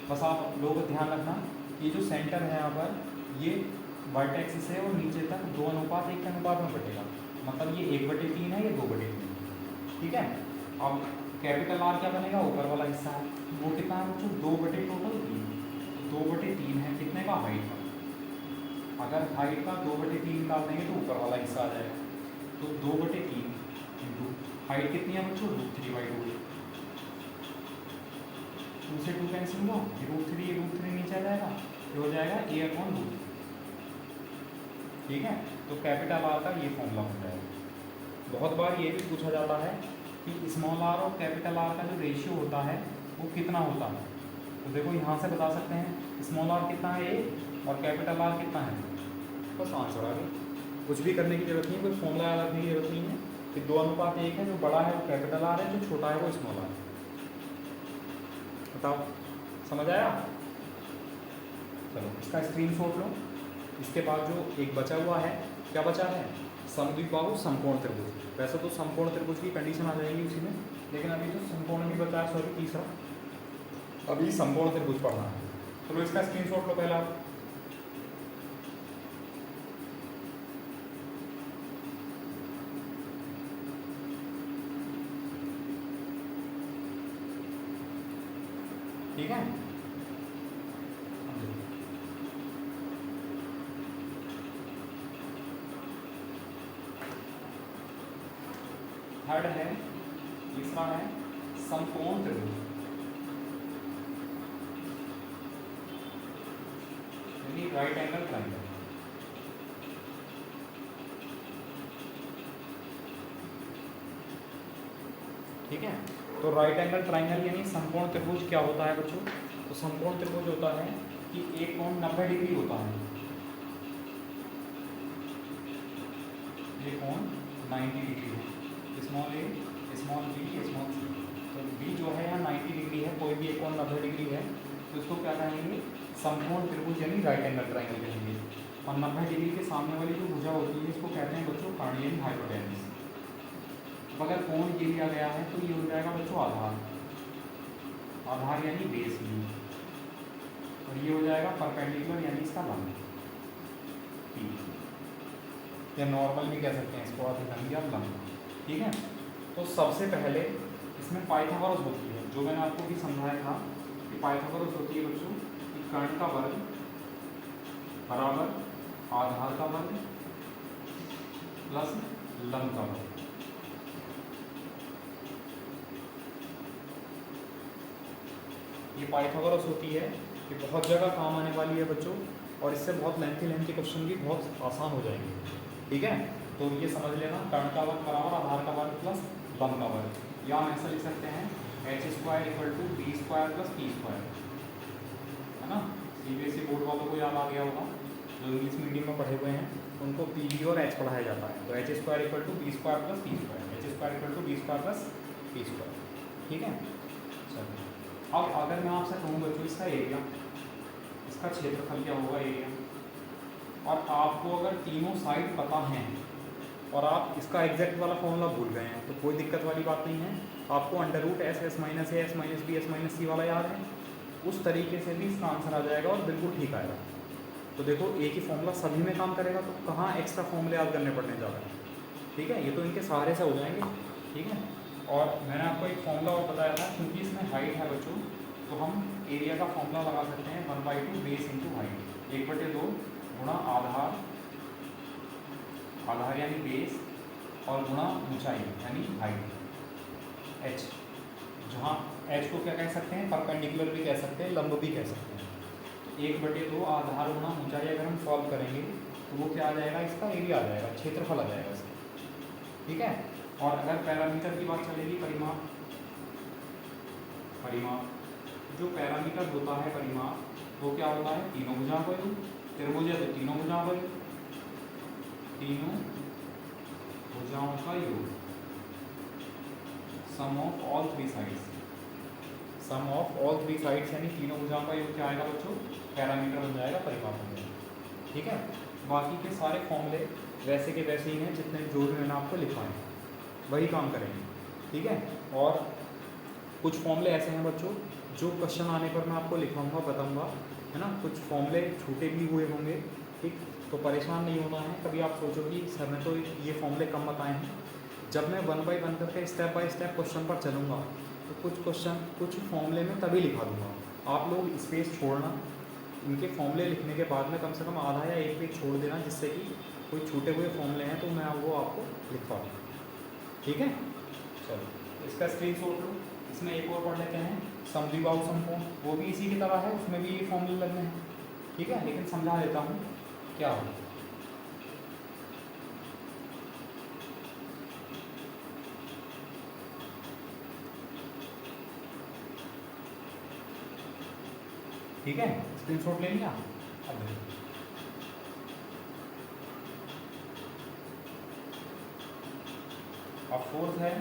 बस आप लोग ध्यान रखना, ये जो सेंटर है यहाँ पर ये वर्टेक्स से और नीचे तक 2:1 के अनुपात में बटेगा, मतलब ये 1/3 है, ये 2/3। ठीक है, अब कैपिटल R क्या बनेगा, ऊपर वाला हिस्सा है, वो कितना है बच्चों 2/3 2/3 है, कितने का, हाइट का। अगर हाइट का 2/3 निकाल देंगे तो ऊपर वाला हिस्सा आ जाएगा। तो 2/3 इंटू हाइट कितनी है बच्चों, √3/2। 2 से 2 कैंसिल हुआ, √3 नीचे आ जाएगा, ये हो जाएगा a/√3। ठीक है, तो कैपिटल R का ये फॉर्मूला हो जाएगा। बहुत बार ये भी पूछा जाता है कि स्मॉल आर और कैपिटल आर का जो रेशियो होता है वो कितना होता है। तो देखो यहाँ से बता सकते हैं स्मॉल आर कितना है ए और कैपिटल आर कितना है, बस आंसर आ गया। कुछ भी करने की जरूरत नहीं है, कोई फॉर्मूला याद रखने की जरूरत नहीं है कि 2:1 है, जो बड़ा है वो कैपिटल आर है, जो छोटा है वो स्मॉल आर है। बताओ समझ आया? चलो इसका स्क्रीनशॉट लो। इसके बाद जो एक बचा हुआ है, क्या बचा है, समद्विबाहु समकोण त्रिभुज। वैसे तो समकोण त्रिभुज की कंडीशन आ जाएगी उसी में, लेकिन अभी तो समकोण भी बचा है, सॉरी तीसरा, अभी समकोण त्रिभुज पढ़ना है। चलो इसका स्क्रीनशॉट लो पहला। ठीक है, थर्ड है, तीसरा है समकोण त्रिभुज, यानी राइट एंगल ट्रायंगल। ठीक है, तो राइट एंगल ट्रायंगल यानी समकोण त्रिभुज क्या होता है बच्चों? तो समकोण त्रिभुज होता है कि एक कोण 90 डिग्री होता है, ये कोण 90 डिग्री है, स्मॉल ए स्मॉल बी स्मॉल सी। तो बी जो है यहाँ 90 डिग्री है, कोई भी एक कोण 90 डिग्री है, तो इसको क्या कहेंगे, समकोण त्रिभुज यानी राइट एंगल ट्रायंगल कहेंगे। और 90 डिग्री के सामने वाली जो भुजा होती है इसको कहते हैं बच्चों कार्डियन हाइपोटेनस। अगर कोण ये दिया गया है तो ये हो जाएगा बच्चों आधार, आधार यानी बेस भी, और ये हो जाएगा परपेंडिकुलर यानी इसका लंब पी, या नॉर्मल भी कह सकते हैं इसको, अभिलंब या लंब। ठीक है, तो सबसे पहले इसमें पाइथागोरस होती है, जो मैंने आपको भी समझाया था कि पाइथागोरस होती है बच्चों कि कर्ण का वर्ग बराबर आधार का वर्ग प्लस लंब का वर्ग। ये पाइथागोरस होती है, ये बहुत जगह काम आने वाली है बच्चों, और इससे बहुत लेंथी क्वेश्चन भी बहुत आसान हो जाएंगे। ठीक है, तो ये समझ लेना, कर्ण का वर्ग बराबर आधार का वर्ग प्लस लंब का वर्ग, या हम ऐसा लिख सकते हैं h² = b² + p², है ना। CBSE बोर्ड वालों को याद आ गया होगा, जो इंग्लिश मीडियम में पढ़े हुए हैं उनको PB और H पढ़ाया जाता है। तो h² = b² + p², h² = b² + p²। ठीक है, चलो अब अगर मैं आपसे कहूँ बच्चों इसका एरिया, इसका क्षेत्रफल क्या होगा एरिया, और आपको अगर तीनों साइड पता हैं और आप इसका एग्जैक्ट वाला फॉर्मूला भूल गए हैं तो कोई दिक्कत वाली बात नहीं है। आपको √s s - a s - b s - c वाला याद है, उस तरीके से भी इसका आंसर आ जाएगा और बिल्कुल ठीक आएगा। तो देखो एक ही फॉर्मूला सभी में काम करेगा, तो कहाँ एक्स्ट्रा फॉर्मूले याद करने पड़ने जा रहे हैं। ठीक है, ये तो इनके सहारे से हो जाएंगे। ठीक है, और मैंने आपको एक फॉर्मूला और बताया था, क्योंकि इसमें हाइट है बच्चों तो हम एरिया का फॉर्मूला लगा सकते हैं 1/2 बेस इंटू हाइट, 1/2 गुणा आधार, आधार यानी बेस, और गुणा ऊंचाई यानी हाइट h, जहाँ h को क्या कह सकते हैं, परपेंडिकुलर भी कह सकते हैं, लंब भी कह सकते हैं। तो 1/2 आधार गुणा ऊंचाई अगर हम सॉल्व करेंगे तो वो क्या आ जाएगा, इसका एरिया आ जाएगा, क्षेत्रफल आ जाएगा इसका। ठीक है, और अगर पैरामीटर की बात चलेगी, परिमाप, जो पैरामीटर होता है परिमाप वो क्या होता है, तीनों भुजाओं का योग, त्रिभुज है तो तीनों भुजाओं का योग, तीनों भुजाओं का योग, sum of all three sides, sum of all three sides यानी तीनों भुजाओं का योग क्या आएगा बच्चों, पैरामीटर बन जाएगा, परिमाप बन जाएगा। ठीक है, बाकी के सारे फॉर्मूले वैसे के वैसे ही हैं, जितने जो भी मैंने आपको लिखवाए वही काम करेंगे। ठीक है, और कुछ फॉर्मूले ऐसे हैं बच्चों जो क्वेश्चन आने पर मैं आपको लिखवाऊंगा, बताऊंगा, है ना। कुछ फॉर्मूले छूटे भी हुए होंगे, ठीक, तो परेशान नहीं होना है। कभी आप सोचो कि सर ने तो ये फॉर्मूले कम बताए हैं, जब मैं 1 बाय 1 करके स्टेप बाय स्टेप क्वेश्चन पर चलूँगा तो कुछ क्वेश्चन कुछ फॉर्मूले में तभी लिखा दूँगा। आप लोग स्पेस छोड़ना, इनके फॉर्मूले लिखने के बाद में कम से कम आधा या एक पेज छोड़ देना, जिससे कि कोई छूटे हुए फॉर्मूले हैं तो मैं वो आपको लिखवा दूँ। ठीक है, चलो इसका स्क्रीनशॉट लो। इसमें एक और पढ़ लेते हैं, समद्विबाहु समकोण, वो भी इसी की तरह है, उसमें भी ये फॉर्मूले लगने हैं। ठीक है, लेकिन समझा देता हूँ क्या हो। ठीक है, स्क्रीनशॉट ले लिया। अब देखो अब फोर्थ है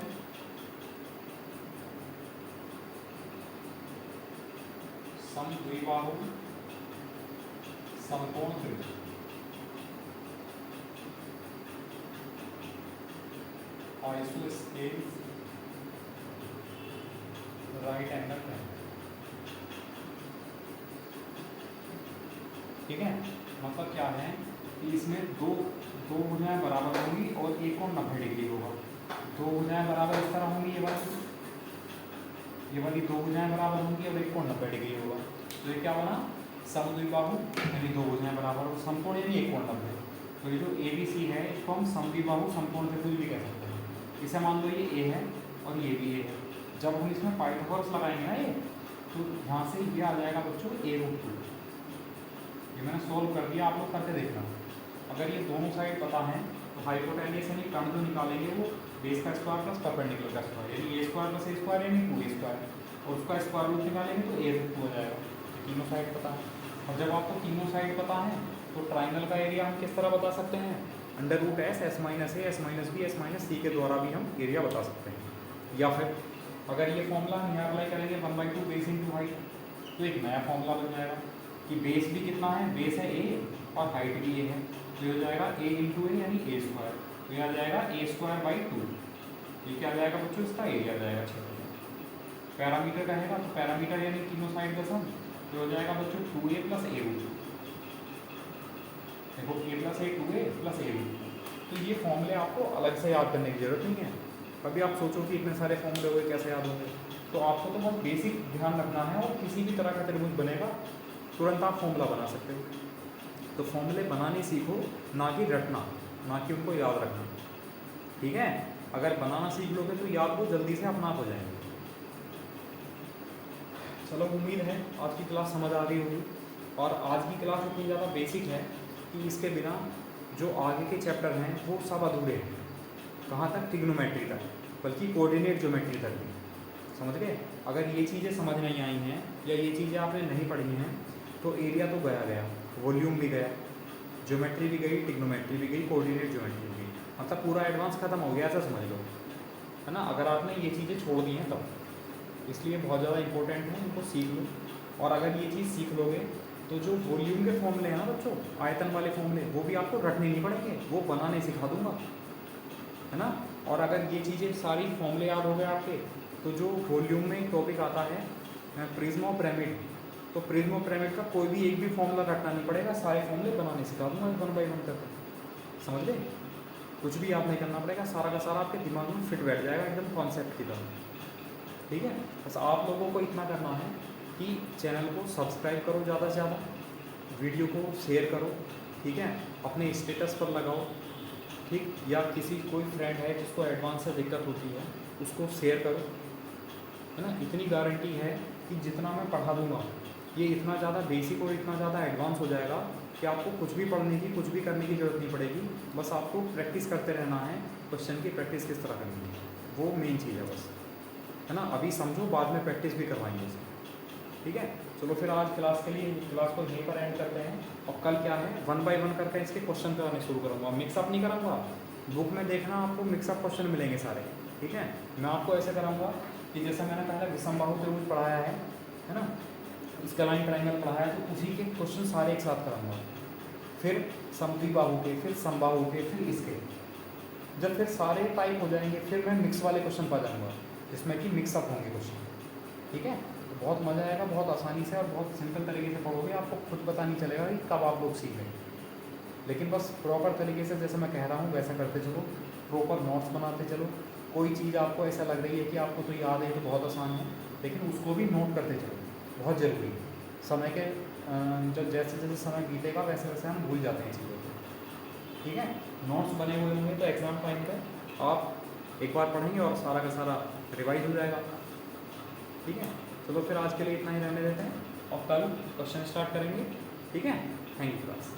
समद्विबाहु समकोण त्रिभुज। Isosceles right angle triangle. ठीक है, मतलब क्या है कि इसमें दो भुजाएं बराबर होंगी और एक कोण 90 डिग्री होगा। दो भुजाएं बराबर इस तरह होंगी, ये वाली दो भुजाएं बराबर होंगी और एक कोण 90 डिग्री होगा। तो ये क्या बना, समद्विबाहु यानी दो भुजाएं बराबर और समकोण यानी एक कोण 90। तो ये जो ABC है इसको हम समद्विबाहु समकोण त्रिभुज भी कह सकते हैं। इसे मान लो ये A है और ये भी A है। जब हम इसमें पाइथागोरस लगाएंगे ना ये, तो यहाँ से ये आ जाएगा बच्चों A√2। ये मैंने सोल्व कर दिया, आप लोग करके देखना। अगर ये दोनों साइड पता है तो हाइपोटेन्यूस यानी कर्ण जो निकालेंगे वो बेस का स्क्वायर प्लस परपेंडिकुलर का स्क्वायर यानी A² + A² यानी 2A², और उसका स्क्वायर रूट निकालेंगे तो A√2 हो जाएगा। तो तीनों साइड पता है, और जब आपको तीनों साइड पता है तो ट्राइंगल का एरिया हम किस तरह बता सकते हैं, √S S - A S - B S - C के द्वारा भी हम एरिया बता सकते हैं। या फिर अगर ये फॉर्मूला हम यहाँ अप्लाई करेंगे 1/2 बेस इंटू हाइट, तो एक नया फॉर्मूला बन जाएगा कि बेस भी कितना है, बेस है A और हाइट भी A है, तो हो जाएगा A × A यानी A²। तो यह आ जाएगा A²/2। ये क्या आ जाएगा बच्चों, इसका एरिया आ जाएगा क्षेत्र में। पैरामीटर कहेगा तो पैरामीटर यानी तीनों साइड का सम, तो हो जाएगा बच्चों 2A + A√2। देखो A + A 2A + A√2। तो ये फॉर्मूले आपको अलग से याद करने की जरूरत नहीं है। कभी आप सोचो कि इतने सारे फॉर्मूले हुए कैसे याद होंगे, तो आपको तो बहुत बेसिक ध्यान रखना है और किसी भी तरह का त्रिभुज बनेगा तुरंत आप फॉर्मूला बना सकते हो। तो फॉर्मूले बनाने सीखो, ना कि रटना, ना कि उनको याद रखना। ठीक है, अगर बनाना सीख लोगे तो याद वो जल्दी से अपना हो जाएंगे। चलो, उम्मीद है आज की क्लास समझ आ रही होगी। और आज की क्लास इतनी ज़्यादा बेसिक है कि इसके बिना जो आगे के चैप्टर हैं वो सब अधूरे हैं। कहाँ तक, ट्रिग्नोमेट्री तक, बल्कि कोऑर्डिनेट ज्योमेट्री तक भी। समझ गए? अगर ये चीज़ें समझ नहीं आई हैं या ये चीज़ें आपने नहीं पढ़ी हैं तो एरिया तो गया, वॉल्यूम भी गया, ज्योमेट्री भी गई, ट्रिग्नोमेट्री भी गई, कोऑर्डिनेट ज्योमेट्री भी गई। मतलब पूरा एडवांस खत्म हो गया, ऐसा समझ लो, है ना। अगर आपने ये चीज़ें छोड़ दी हैं तब, इसलिए बहुत ज़्यादा इंपॉर्टेंट है, इनको सीख लो। और अगर ये चीज़ सीख लोगे तो जो वॉल्यूम के फॉर्मूले हैं ना बच्चों, आयतन वाले फॉर्मूले, वो भी आपको रटने नहीं पड़ेंगे, वो बनाने सिखा दूंगा, है ना। और अगर ये चीज़ें सारी फॉर्मूले याद हो गए आपके, तो जो वॉल्यूम में एक टॉपिक आता है प्रिज्म ऑफ पिरामिड, तो प्रिज्म ऑफ पिरामिड का कोई भी एक भी फॉर्मूला रटना नहीं पड़ेगा, सारे फॉर्मूले बनाने सिखा दूंगा 1 by 1 करके। समझ गए? कुछ भी आप नहीं करना पड़ेगा, सारा का सारा आपके दिमाग में फिट बैठ जाएगा एकदम कॉन्सेप्ट की तरह। ठीक है, बस आप लोगों को इतना करना है कि चैनल को सब्सक्राइब करो ज़्यादा से ज़्यादा, वीडियो को शेयर करो, ठीक है, अपने स्टेटस पर लगाओ, ठीक, या किसी कोई फ्रेंड है जिसको एडवांस से दिक्कत होती है उसको शेयर करो, है ना। इतनी गारंटी है कि जितना मैं पढ़ा दूँगा ये इतना ज़्यादा बेसिक और इतना ज़्यादा एडवांस हो जाएगा कि आपको कुछ भी पढ़ने की, कुछ भी करने की ज़रूरत नहीं पड़ेगी। बस आपको प्रैक्टिस करते रहना है, क्वेश्चन की प्रैक्टिस किस तरह करनी है, वो मेन चीज़ है बस, है ना। अभी समझो, बाद में प्रैक्टिस भी करवाएंगे इसे। ठीक है, चलो फिर आज क्लास के लिए क्लास को यहीं पर एंड करते हैं। और कल क्या है, 1 by 1 करके इसके क्वेश्चन कराने शुरू करूँगा। मिक्सअप नहीं कराऊंगा, बुक में देखना आपको मिक्सअप क्वेश्चन मिलेंगे सारे। ठीक है, मैं आपको ऐसे कराऊंगा कि जैसे मैंने पहले विषमबाहु त्रिभुज पढ़ाया है ना, स्केलाइन ट्रायंगल पढ़ाया, तो उसी के क्वेश्चन सारे एक साथ कराऊंगा। फिर समद्विबाहु के, फिर समबाहु के, फिर इसके। जब फिर सारे टाइप हो जाएंगे फिर मैं मिक्स वाले क्वेश्चन पा जाऊँगा जिसमें कि मिक्सअप होंगे क्वेश्चन। ठीक है, तो बहुत मज़ा आएगा, बहुत आसानी से और बहुत सिंपल तरीके से पढ़ोगे, आपको खुद पता नहीं चलेगा कि कब आप लोग सीख गए। लेकिन बस प्रॉपर तरीके से जैसे मैं कह रहा हूँ वैसा करते चलो, प्रॉपर नोट्स बनाते चलो। कोई चीज़ आपको ऐसा लग रही है कि आपको तो याद है तो बहुत आसान है, लेकिन उसको भी नोट करते चलो, बहुत ज़रूरी है। समय के जब जैसे जैसे समय बीतेगा वैसे वैसे हम भूल जाते हैं चीज़ों को। ठीक है, नोट्स बने हुए होंगे तो एग्ज़ाम टाइम पर आप एक बार पढ़ेंगे और सारा का सारा रिवाइज हो जाएगा। ठीक है, चलो फिर आज के लिए इतना ही रहने देते हैं और कल क्वेश्चन स्टार्ट करेंगे। ठीक है, थैंक यू क्लास।